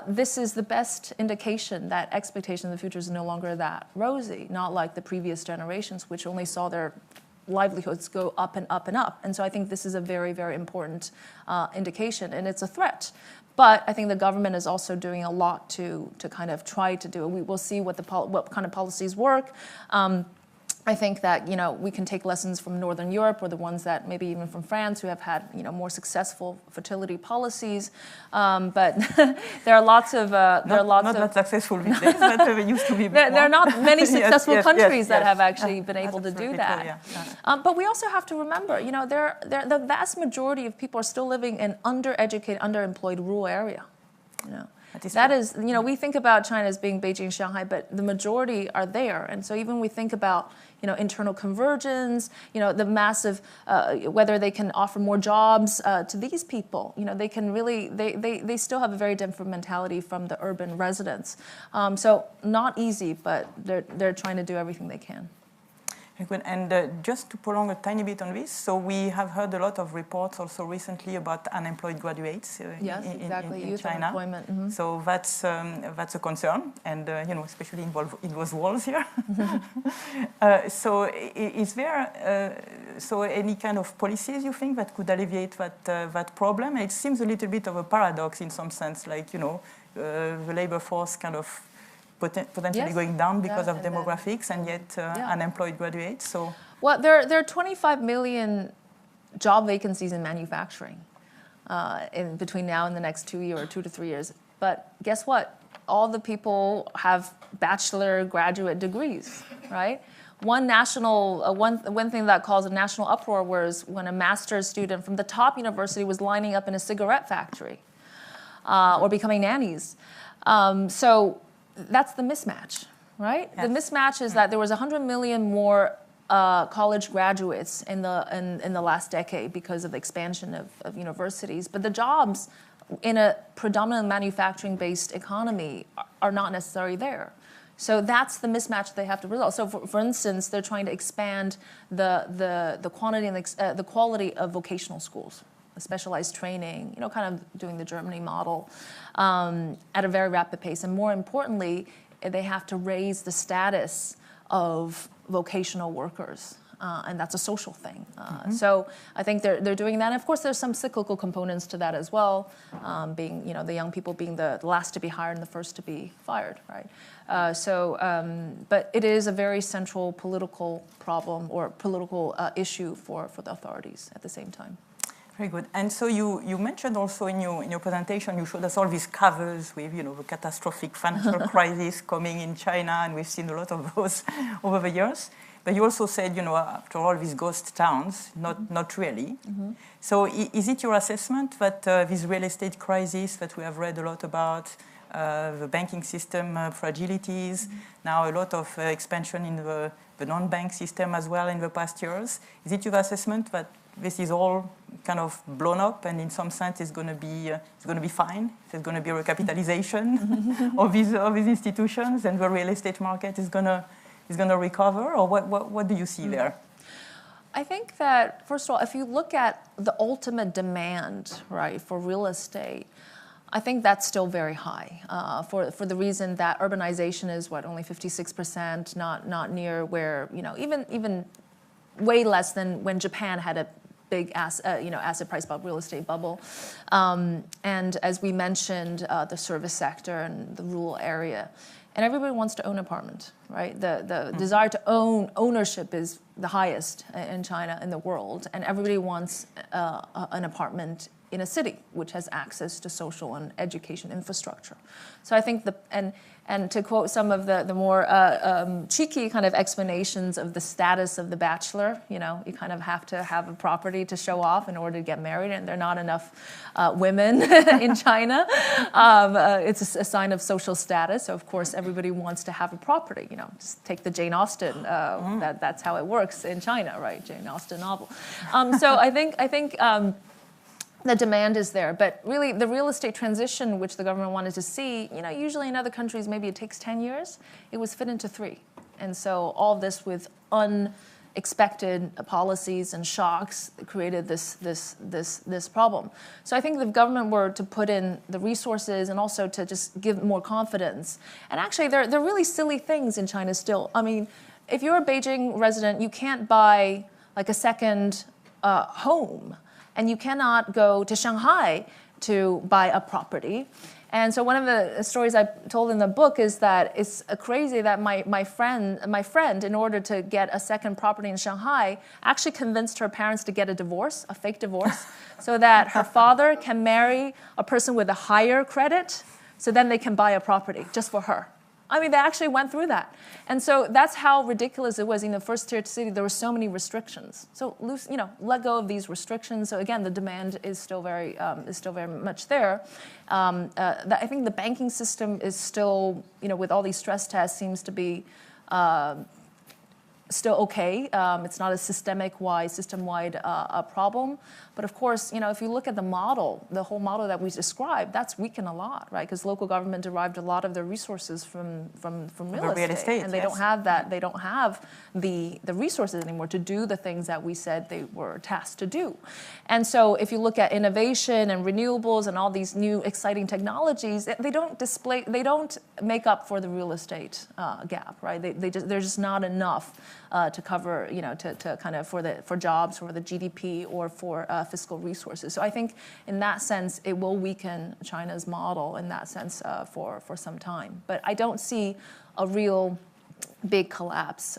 this is the best indication that expectation of the future is no longer that rosy, not like the previous generations, which only saw their livelihoods go up and up and up. And so I think this is a very, very important indication, and it's a threat. But I think the government is also doing a lot to kind of try to do it. We will see what kind of policies work. I think that, you know, we can take lessons from Northern Europe, or the ones that maybe even from France, who have had, you know, more successful fertility policies. But there are lots of not successful these days, but used to be. There are not many successful countries that have actually been able to do that. Cool, yeah. But we also have to remember, you know, the vast majority of people are still living in undereducated, underemployed rural area. You know. That is, you know, we think about China as being Beijing, Shanghai, but the majority are there. And so even we think about, you know, internal convergence, you know, the massive, whether they can offer more jobs to these people, you know, they can really, they still have a very different mentality from the urban residents. So not easy, but they're trying to do everything they can. And just to prolong a tiny bit on this, so we have heard a lot of reports also recently about unemployed graduates in Youth China. Unemployment. Mm-hmm. So that's a concern, and you know, especially in those walls here. So is there so any kind of policies you think that could alleviate that problem? And it seems a little bit of a paradox in some sense, like, you know, the labor force kind of potentially going down because of demographics, and yet unemployed graduates. So, well, there are 25 million job vacancies in manufacturing in between now and the next 2 years or 2 to 3 years. But guess what? All the people have bachelor, graduate degrees, right? One thing that caused a national uproar was when a master's student from the top university was lining up in a cigarette factory or becoming nannies. So that's the mismatch, right? Yes. The mismatch is that there was 100 million more college graduates in the last decade because of the expansion of universities, but the jobs in a predominantly manufacturing-based economy are not necessarily there. So that's the mismatch they have to resolve. So for instance, they're trying to expand the quantity and the quality of vocational schools, specialized training, you know, kind of doing the Germany model at a very rapid pace. And more importantly, they have to raise the status of vocational workers. And that's a social thing. So I think they're doing that. And of course, there's some cyclical components to that as well, being, you know, the young people being the last to be hired and the first to be fired, right? But it is a very central political problem or political issue for the authorities at the same time. Very good. And so you mentioned also in your presentation, you showed us all these covers with, you know, the catastrophic financial crisis coming in China, and we've seen a lot of those over the years. But you also said, you know, after all, these ghost towns, not really. Mm-hmm. So is it your assessment that this real estate crisis that we have read a lot about, the banking system fragilities, now a lot of expansion in the non-bank system as well in the past years, is it your assessment that this is all kind of blown up, and in some sense it's going to be fine? There's going to be a recapitalization of these institutions, and the real estate market is going to recover, or what do you see there? I think that, first of all, if you look at the ultimate demand, right, for real estate, I think that's still very high for the reason that urbanization is only 56%, not near where, you know, even way less than when Japan had a big asset price bubble, real estate bubble. And as we mentioned, the service sector and the rural area. And everybody wants to own an apartment, right? The desire to ownership is the highest in China, in the world. And everybody wants an apartment in a city, which has access to social and education infrastructure. So I think and to quote some of the more cheeky kind of explanations of the status of the bachelor, you know, you kind of have to have a property to show off in order to get married, and there are not enough women in China. It's a sign of social status. So of course, everybody wants to have a property. You know, just take the Jane Austen. That's how it works in China, right? Jane Austen novel. So I think. The demand is there, but really the real estate transition, which the government wanted to see, you know, usually in other countries maybe it takes 10 years. It was fit into 3, and so all this with unexpected policies and shocks that created this problem. So I think if the government were to put in the resources and also to just give more confidence, and actually they're really silly things in China still. I mean, if you're a Beijing resident, you can't buy like a second home, and you cannot go to Shanghai to buy a property. And so one of the stories I told in the book is that it's crazy that my friend, in order to get a second property in Shanghai, actually convinced her parents to get a divorce, a fake divorce, so that her father can marry a person with a higher credit, so then they can buy a property just for her. I mean, they actually went through that. And so that's how ridiculous it was. In the first tier city, there were so many restrictions. So, let go of these restrictions. So again, the demand is still very much there. I think the banking system is still, with all these stress tests, seems to be still okay. It's not a system-wide problem. But of course, if you look at the model, the whole model that we described, that's weakened a lot, right? Because local government derived a lot of their resources from real estate, and they don't have that. They don't have the resources anymore to do the things that we said they were tasked to do. And so, if you look at innovation and renewables and all these new exciting technologies, they don't make up for the real estate gap, right? There's just not enough to cover, to kind of for jobs, for the GDP, or for fiscal resources. So I think in that sense, it will weaken China's model in that sense for some time. But I don't see a real big collapse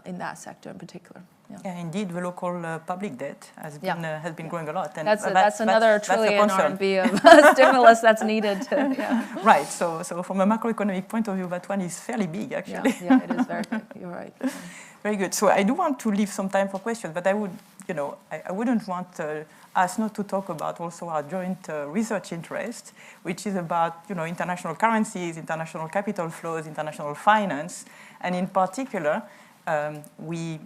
in that sector in particular. Yeah, indeed, the local public debt has been growing a lot. And that's another trillion RMB of stimulus that's needed. Right. So from a macroeconomic point of view, that one is fairly big, actually. Yeah, it is very big. You're right. Very good. So I do want to leave some time for questions, but I would, I wouldn't want us not to talk about also our joint research interest, which is about, international currencies, international capital flows, international finance, and in particular, we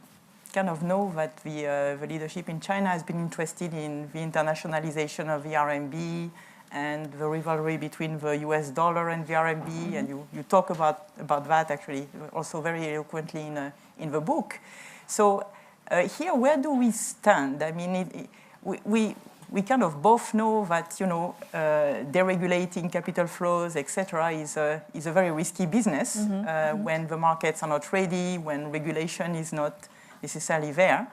kind of know that the leadership in China has been interested in the internationalization of the RMB and the rivalry between the US dollar and the RMB, and you talk about that actually also very eloquently in the book. So here, where do we stand? I mean, we kind of both know that deregulating capital flows, etc., is a very risky business when the markets are not ready, when regulation is not necessarily there.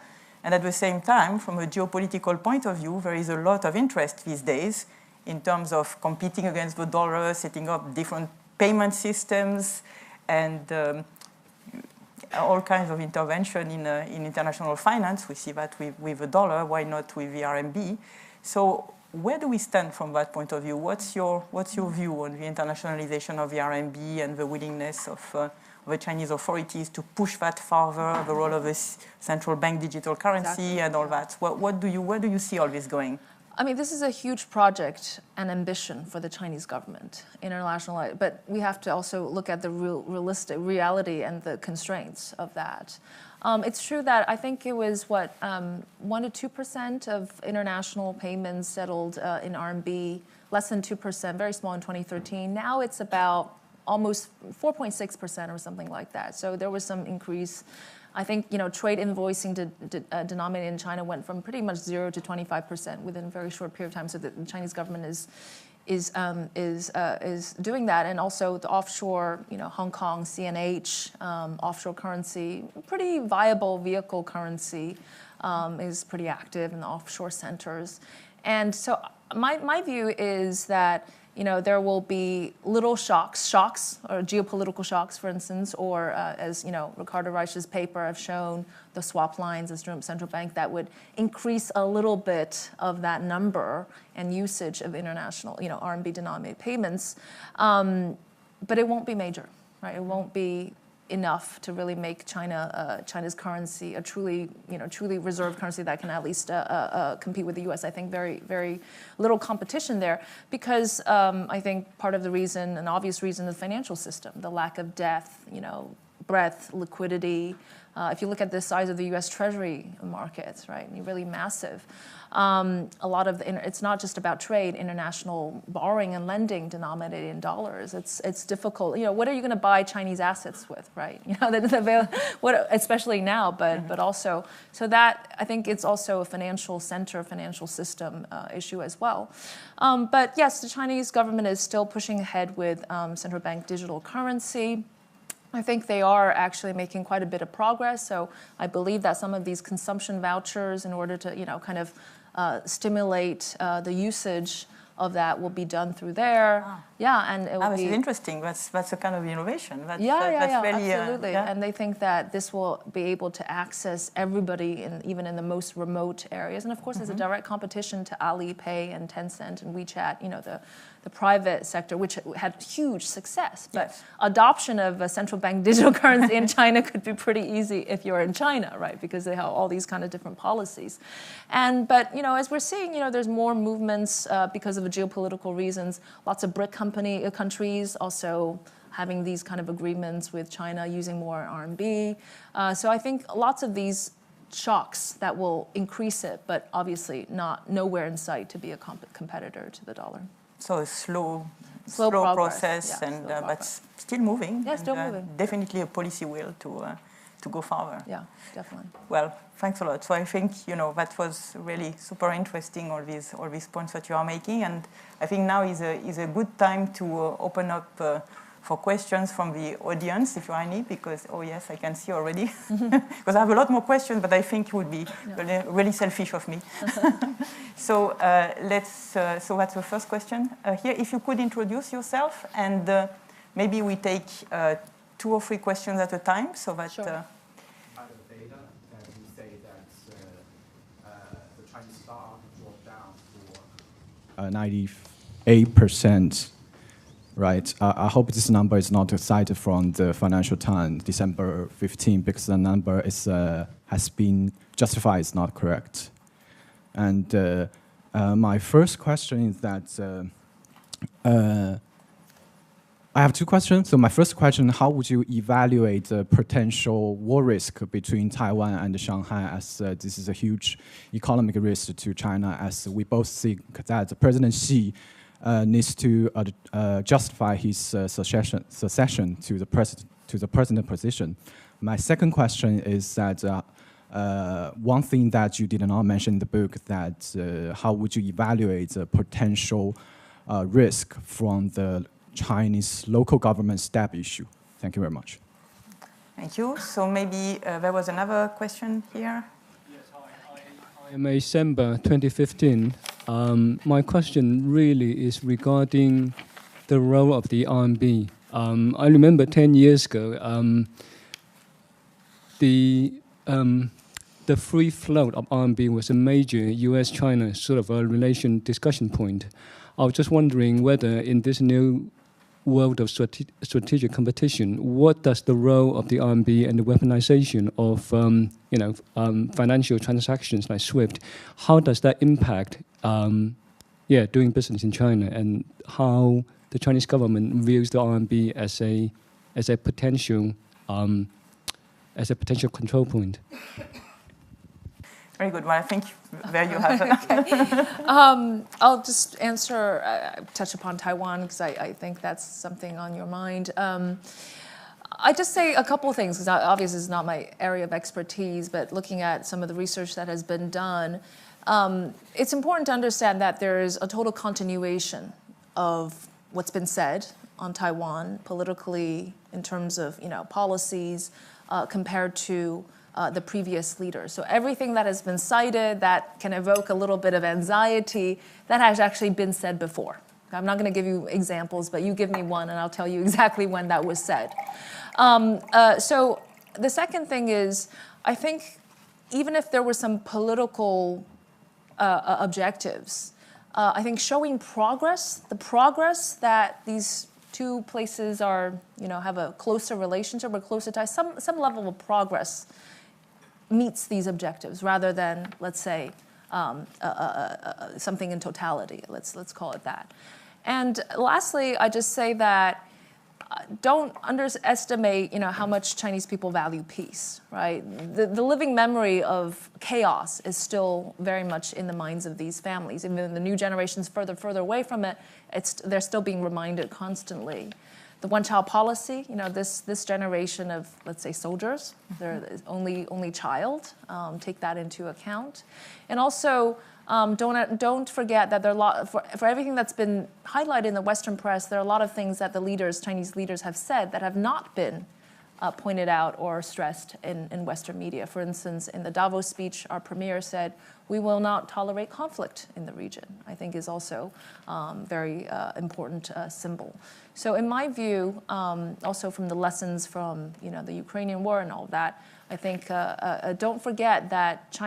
And at the same time, from a geopolitical point of view, there is a lot of interest these days in terms of competing against the dollar, setting up different payment systems, and all kinds of intervention in international finance. We see that with the dollar, why not with the RMB? So where do we stand from that point of view? What's your view on the internationalization of the RMB and the willingness of the Chinese authorities to push that further, the role of the central bank digital currency and all that? Where do you see all this going? I mean, this is a huge project and ambition for the Chinese government, international, but we have to also look at the realistic reality and the constraints of that. It's true that I think it was 1% to 2% of international payments settled in RMB, less than 2%, very small in 2013. Now it's about almost 4.6% or something like that. So there was some increase. I think trade invoicing denominated in China went from pretty much 0 to 25% within a very short period of time. So the Chinese government is doing that, and also the offshore, Hong Kong CNH offshore currency, pretty viable vehicle currency, is pretty active in the offshore centers, and so my view is that there will be little shocks or geopolitical shocks, for instance, or as Ricardo Reich's paper have shown, the swap lines as central bank that would increase a little bit of that number and usage of international, RMB denominated payments, but it won't be major, right? It won't be enough to really make China's currency a truly reserve currency that can at least compete with the U.S. I think very, very little competition there because I think part of the reason, an obvious reason, the financial system, the lack of depth, breadth, liquidity. If you look at the size of the U.S. Treasury markets, right, really massive. A lot of it's not just about trade, international borrowing and lending denominated in dollars. It's difficult. What are you going to buy Chinese assets with, right? Especially now, but also so that I think it's also a financial center, financial system issue as well. But yes, the Chinese government is still pushing ahead with central bank digital currency. I think they are actually making quite a bit of progress. So I believe that some of these consumption vouchers, in order to kind of stimulate the usage of that, will be done through there. Yeah, and it will this be is interesting. That's a kind of innovation. That's really, absolutely. And they think that this will be able to access everybody, even in the most remote areas. And of course, there's a direct competition to Alipay and Tencent and WeChat. The private sector, which had huge success. But adoption of a central bank digital currency in China could be pretty easy if you're in China, right? Because they have all these kind of different policies. But as we're seeing, there's more movements because of geopolitical reasons. Lots of BRIC countries also having these kind of agreements with China, using more RMB. So I think lots of these shocks that will increase it, but obviously nowhere in sight to be a competitor to the dollar. So a slow progress, process, but still moving. Yeah, still moving. Definitely a policy will to go further. Yeah, definitely. Well, thanks a lot. So I think that was really super interesting. All these points that you are making, and I think now is a good time to open up for questions from the audience, if you are any, because, yes, I can see already. Because I have a lot more questions, but I think it would be really selfish of me. So so that's the first question. Here, if you could introduce yourself, and maybe we take 2 or 3 questions at a time, so that... Out of data, you say that the Chinese stock dropped down for 98%. Right. I hope this number is not cited from the Financial Times, December 15, because the number has been justified. It's not correct. And my first question is that I have 2 questions. So my first question: how would you evaluate the potential war risk between Taiwan and Shanghai, as this is a huge economic risk to China, as we both think that President Xi needs to justify his succession to the president position. My second question is that one thing that you did not mention in the book, that how would you evaluate the potential risk from the Chinese local government step issue? Thank you very much. Thank you. So maybe there was another question here. In December 2015, my question really is regarding the role of the RMB. I remember 10 years ago, the free float of RMB was a major US-China sort of a relation discussion point. I was just wondering whether in this new world of strategic competition, what does the role of the RMB and the weaponization of financial transactions like SWIFT, how does that impact doing business in China, and how the Chinese government views the RMB as a potential control point? Very good. Well, I think there you have it. I'll just answer, touch upon Taiwan, because I think that's something on your mind. I just say a couple of things, because obviously it's not my area of expertise, but looking at some of the research that has been done, it's important to understand that there is a total continuation of what's been said on Taiwan politically in terms of policies compared to the previous leaders. So everything that has been cited that can evoke a little bit of anxiety, that has actually been said before. I'm not going to give you examples, but you give me one and I'll tell you exactly when that was said. So the second thing is, I think even if there were some political objectives, I think showing progress, the progress that these two places are, have a closer relationship or closer ties, some level of progress meets these objectives rather than, let's say, something in totality. Let's call it that. And lastly, I just say that don't underestimate, how much Chinese people value peace, right? The living memory of chaos is still very much in the minds of these families. Even the new generations further away from it, they're still being reminded constantly. The one-child policy, this generation of, let's say, soldiers, they're only child, take that into account. And also, don't forget that there are a lot, for everything that's been highlighted in the Western press, there are a lot of things that the Chinese leaders have said that have not been pointed out or stressed in Western media. For instance, in the Davos speech, our premier said, "We will not tolerate conflict in the region," I think is also very important symbol. So in my view, also from the lessons from the Ukrainian war and all that, I think don't forget that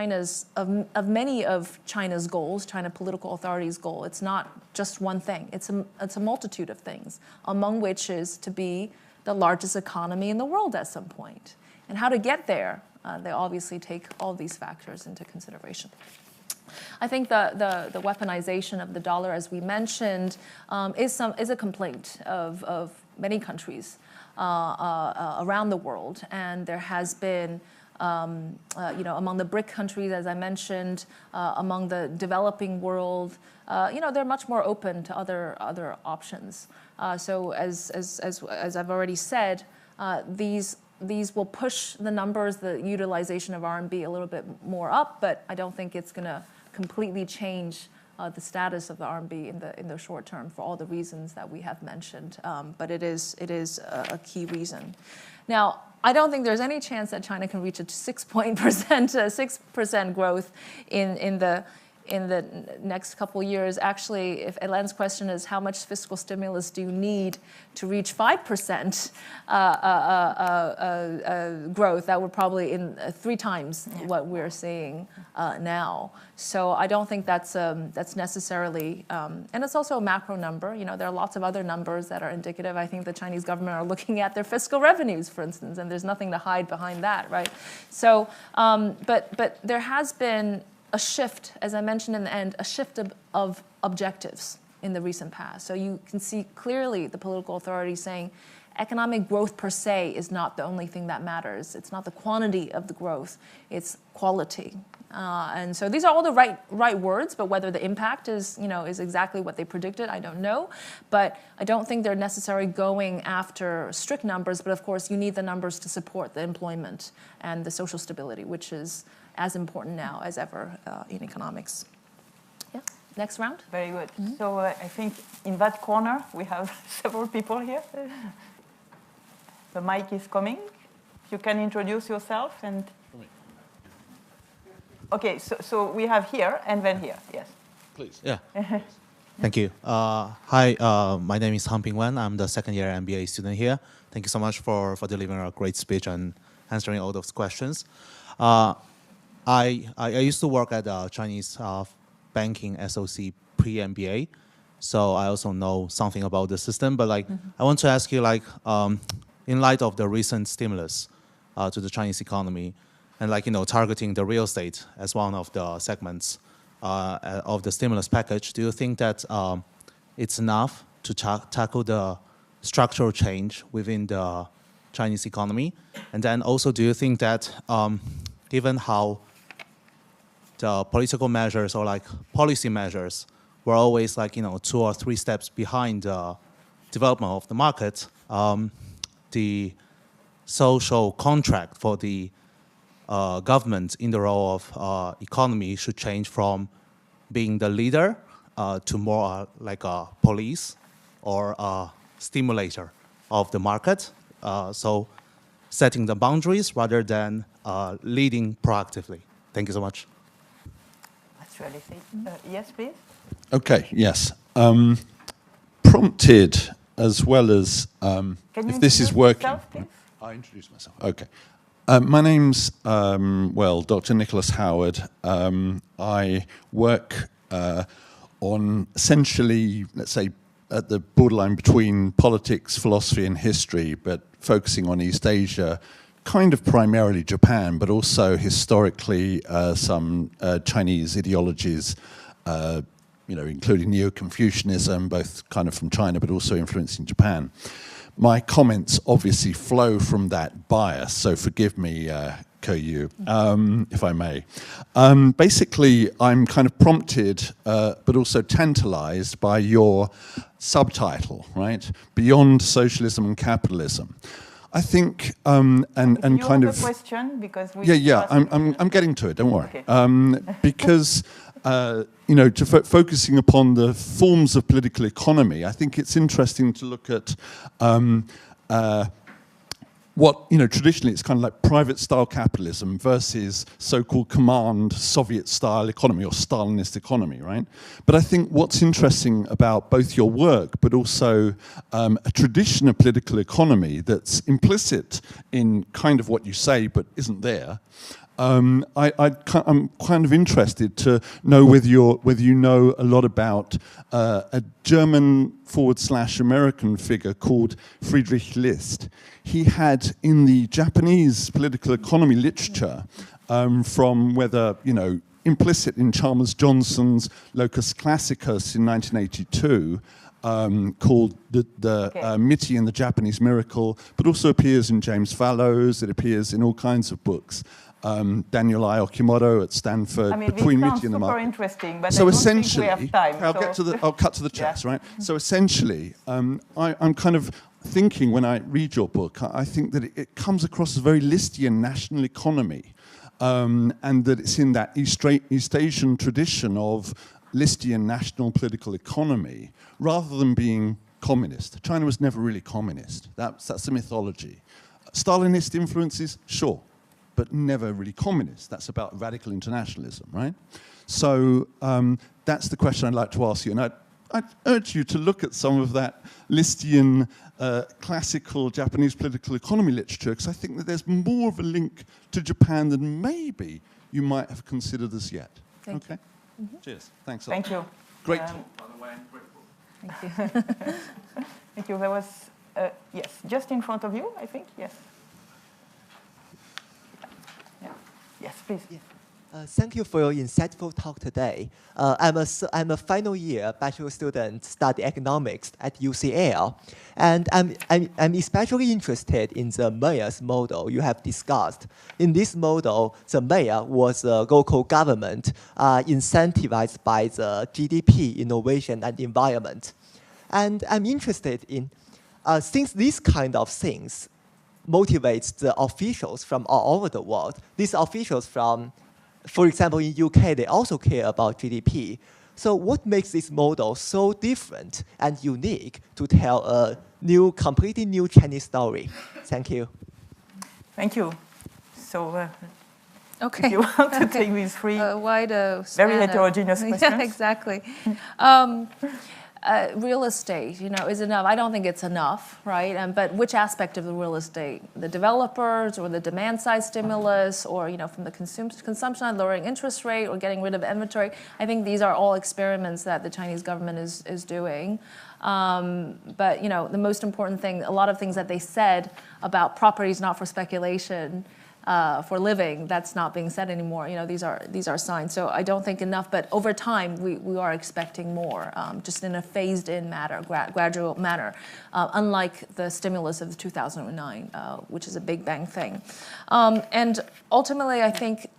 of many of China's goals, China political authorities' goal, it's not just one thing. It's a multitude of things, among which is to be the largest economy in the world at some point. And how to get there, they obviously take all these factors into consideration. I think the weaponization of the dollar, as we mentioned, is a complaint of many countries around the world, and there has been, among the BRIC countries, as I mentioned, among the developing world, they're much more open to other options. So as I've already said, these will push the numbers, the utilization of RMB a little bit more up, but I don't think it's going to completely change the status of the RMB in the short term for all the reasons that we have mentioned. But it is a key reason. Now, I don't think there's any chance that China can reach a 6% growth in the next couple of years. Actually, if Hélène's question is how much fiscal stimulus do you need to reach 5% growth, that would probably in 3 times what we're seeing now. So I don't think that's necessarily, and it's also a macro number. There are lots of other numbers that are indicative. I think the Chinese government are looking at their fiscal revenues, for instance, and there's nothing to hide behind that, right? So, but there has been a shift, as I mentioned in the end, a shift of objectives in the recent past. So you can see clearly the political authorities saying economic growth per se is not the only thing that matters. It's not the quantity of the growth, it's quality. And so these are all the right words, but whether the impact is exactly what they predicted, I don't know. But I don't think they're necessarily going after strict numbers, but of course you need the numbers to support the employment and the social stability, which is as important now as ever in economics. Yeah, next round. Very good. So I think in that corner we have several people here. The mic is coming. You can introduce yourself and. Okay, so we have here and then here. Yes. Please. Yeah. Thank you. Hi, my name is Han Ping Wan. I'm the second-year MBA student here. Thank you so much for delivering a great speech and answering all those questions. I used to work at a Chinese banking SOC pre-MBA, so I also know something about the system. But I want to ask you, in light of the recent stimulus to the Chinese economy, and targeting the real estate as one of the segments of the stimulus package, do you think that it's enough to tackle the structural change within the Chinese economy? And then also, do you think that given how the political measures or policy measures were always 2 or 3 steps behind the development of the market, the social contract for the government in the role of economy should change from being the leader to more like a police or a stimulator of the market. So setting the boundaries rather than leading proactively. Thank you so much. That's really safe. Yes, please. Okay, yes. Prompted as well as if this is working. Yourself, please? I introduce myself. Okay. My name's, Dr. Nicholas Howard. I work on essentially, let's say, at the borderline between politics, philosophy, and history, but focusing on East Asia, kind of primarily Japan, but also historically some Chinese ideologies including Neo-Confucianism, both kind of from China, but also influencing Japan. My comments obviously flow from that bias, so forgive me, Keyu, if I may. Basically, I'm kind of prompted, but also tantalized by your subtitle, right? Beyond Socialism and Capitalism. I think, and kind of... question, because we... Yeah, I'm getting to it, don't worry. Okay. Because... focusing upon the forms of political economy, I think it's interesting to look at what, traditionally it's kind of like private-style capitalism versus so-called command Soviet-style economy or Stalinist economy, right? But I think what's interesting about both your work, but also a tradition of political economy that's implicit in kind of what you say, but isn't there, I'm kind of interested to know whether you know a lot about a German / American figure called Friedrich List. He had in the Japanese political economy literature, from whether implicit in Chalmers Johnson's Locus Classicus in 1982. Called the Mitty and the Japanese Miracle, but also appears in James Fallows. It appears in all kinds of books. Daniel I. Okimoto at Stanford, Between Mitty and the Market. Super interesting, but so I essentially, don't think we have time. I'll cut to the chase, right? So essentially, I'm kind of thinking when I read your book, I think that it comes across as a very Listian national economy, and that it's in that East Asian tradition of Listian national political economy, rather than being communist. China was never really communist. That's a mythology. Stalinist influences, sure, but never really communist. That's about radical internationalism, right? So that's the question I'd like to ask you. And I'd urge you to look at some of that Listian classical Japanese political economy literature, because I think that there's more of a link to Japan than maybe you might have considered as yet. Thank okay? You. Mm-hmm. Cheers. Thanks a lot. Thank you. Great talk, by the way, and grateful. Thank you. Thank you. There was, yes, just in front of you, I think, yes. Yeah. Yes, please. Yeah. Thank you for your insightful talk today. I'm a final year bachelor student studying economics at UCL, and I'm especially interested in the mayor's model you have discussed. In this model, the mayor was a local government incentivized by the GDP, innovation, and environment. And I'm interested in, since these kind of things motivates the officials from all over the world, these officials from, for example, in UK, they also care about GDP. So what makes this model so different and unique to tell a completely new Chinese story? Thank you. Thank you. So, okay. If you want to take these three very heterogeneous questions. Yeah, exactly. Real estate, is enough. I don't think it's enough, right? But which aspect of the real estate? The developers or the demand side stimulus or, from the consumption side, lowering interest rate or getting rid of inventory? I think these are all experiments that the Chinese government is doing. But, the most important thing, a lot of things that they said about properties not for speculation, for living, that's not being said anymore. These are signs. So I don't think enough, but over time we are expecting more, just in a phased-in manner, gradual manner, unlike the stimulus of 2009, which is a big bang thing. And ultimately, I think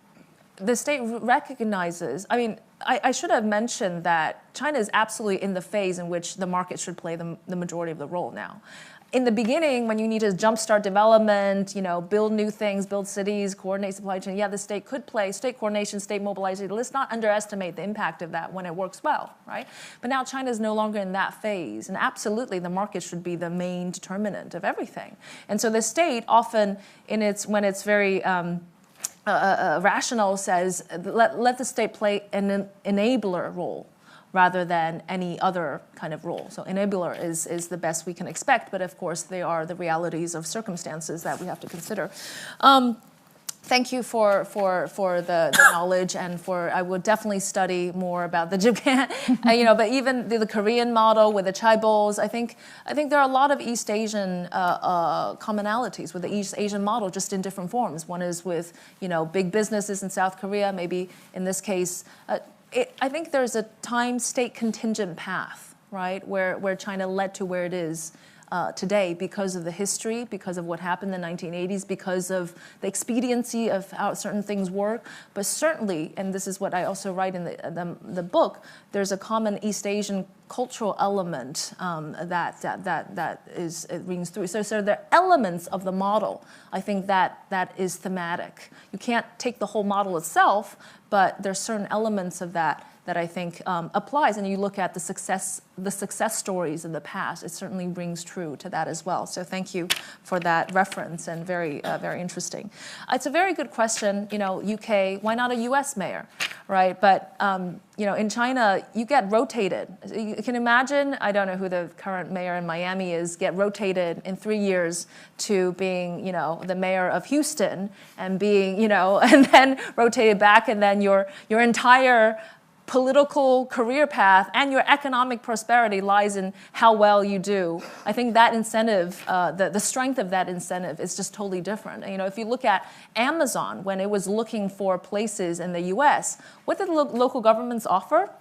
the state recognizes. I should have mentioned that China is absolutely in the phase in which the market should play the majority of the role now. In the beginning, when you need to jumpstart development, build new things, build cities, coordinate supply chain, the state could play, state coordination, state mobilization. Let's not underestimate the impact of that when it works well, right? But now China is no longer in that phase, and absolutely the market should be the main determinant of everything. And so the state often, when it's very rational, says, let the state play an enabler role, rather than any other kind of role. So enabler is the best we can expect, but of course they are the realities of circumstances that we have to consider. Thank you for the knowledge, and I would definitely study more about the Japan, but even the Korean model with the chaebols. I think there are a lot of East Asian commonalities with the East Asian model, just in different forms. One is with big businesses in South Korea, maybe in this case. I think there's a time-state contingent path, right, where China led to where it is today because of the history, because of what happened in the 1980s, because of the expediency of how certain things work. But certainly, and this is what I also write in the book, there's a common East Asian cultural element that rings through. So there are elements of the model, I think, that is thematic. You can't take the whole model itself, but there's certain elements of that I think applies. And you look at the success stories in the past, it certainly rings true to that as well. So thank you for that reference, and very interesting. It's a very good question. UK, why not a US mayor, right? But in China, you get rotated. You can imagine, I don't know who the current mayor in Miami is, get rotated in 3 years to being, the mayor of Houston, and being, and then rotated back, and then your entire political career path and your economic prosperity lies in how well you do. I think that incentive, the strength of that incentive is just totally different. If you look at Amazon, when it was looking for places in the US, what did local governments offer?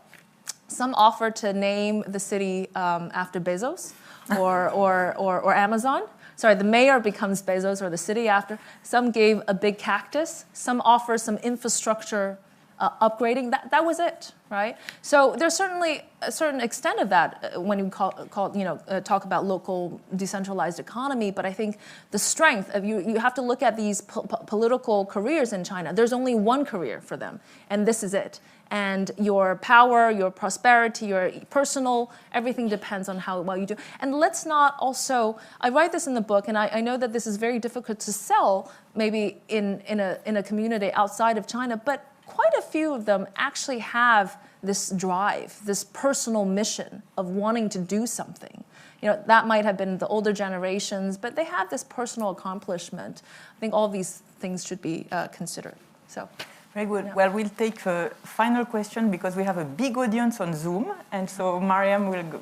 Some offered to name the city after Bezos or Amazon. Sorry, the mayor becomes Bezos, or the city after. Some gave a big cactus. Some offer some infrastructure upgrading. That was it, right? So there's certainly a certain extent of that when you talk about local decentralized economy. But I think the strength of you have to look at these political careers in China. There's only one career for them, and this is it. And your power, your prosperity, your personal, everything depends on how well you do. And let's not also, I write this in the book, and I know that this is very difficult to sell maybe in a community outside of China, but quite a few of them actually have this drive, this personal mission of wanting to do something. That might have been the older generations, but they have this personal accomplishment. I think all these things should be considered. So. Very good. Yeah. Well, we'll take a final question because we have a big audience on Zoom, and so Mariam will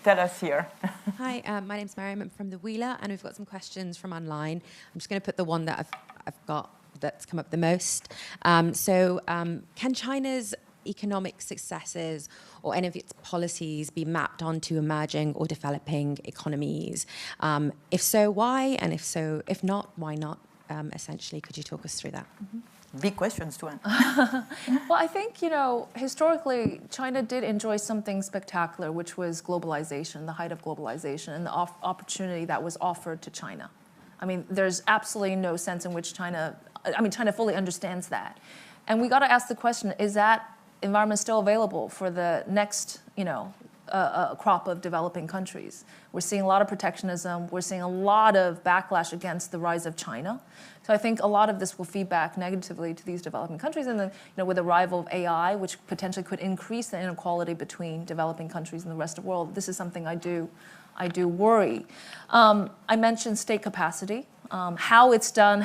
tell us here. Hi, my name's Mariam. I'm from The Wheeler, and we've got some questions from online. I'm just going to put the one that I've got that's come up the most. Can China's economic successes or any of its policies be mapped onto emerging or developing economies? If so, why? And if not, why not? Essentially, could you talk us through that? Mm-hmm. Big questions to answer. Well, I think, historically, China did enjoy something spectacular, which was globalization, the height of globalization, and the opportunity that was offered to China. I mean, there's absolutely no sense in which China fully understands that. And we got to ask the question, is that environment still available for the next, crop of developing countries? We're seeing a lot of protectionism. We're seeing a lot of backlash against the rise of China. So I think a lot of this will feed back negatively to these developing countries. And then, with the arrival of AI, which potentially could increase the inequality between developing countries and the rest of the world, this is something I do worry. I mentioned state capacity. How it's done,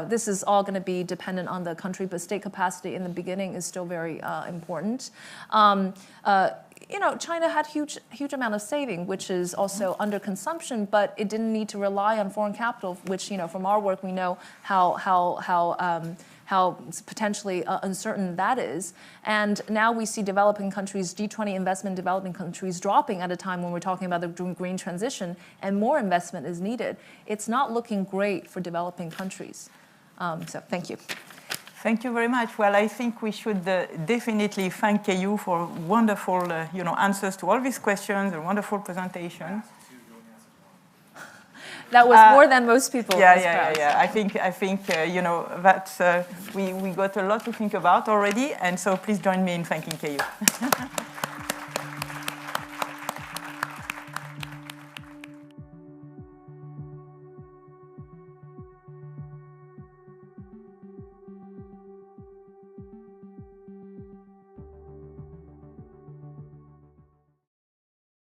this is all going to be dependent on the country, but state capacity in the beginning is still very important. China had huge amount of saving, which is also under consumption, but it didn't need to rely on foreign capital, which, from our work, we know how potentially uncertain that is. And now we see developing countries, G20 investment in developing countries dropping at a time when we're talking about the green transition, and more investment is needed. It's not looking great for developing countries. So thank you. Thank you very much. Well, I think we should definitely thank Keyu for wonderful answers to all these questions, a wonderful presentation. That was more than most people. Yeah. I think that we got a lot to think about already, and so please join me in thanking Keyu.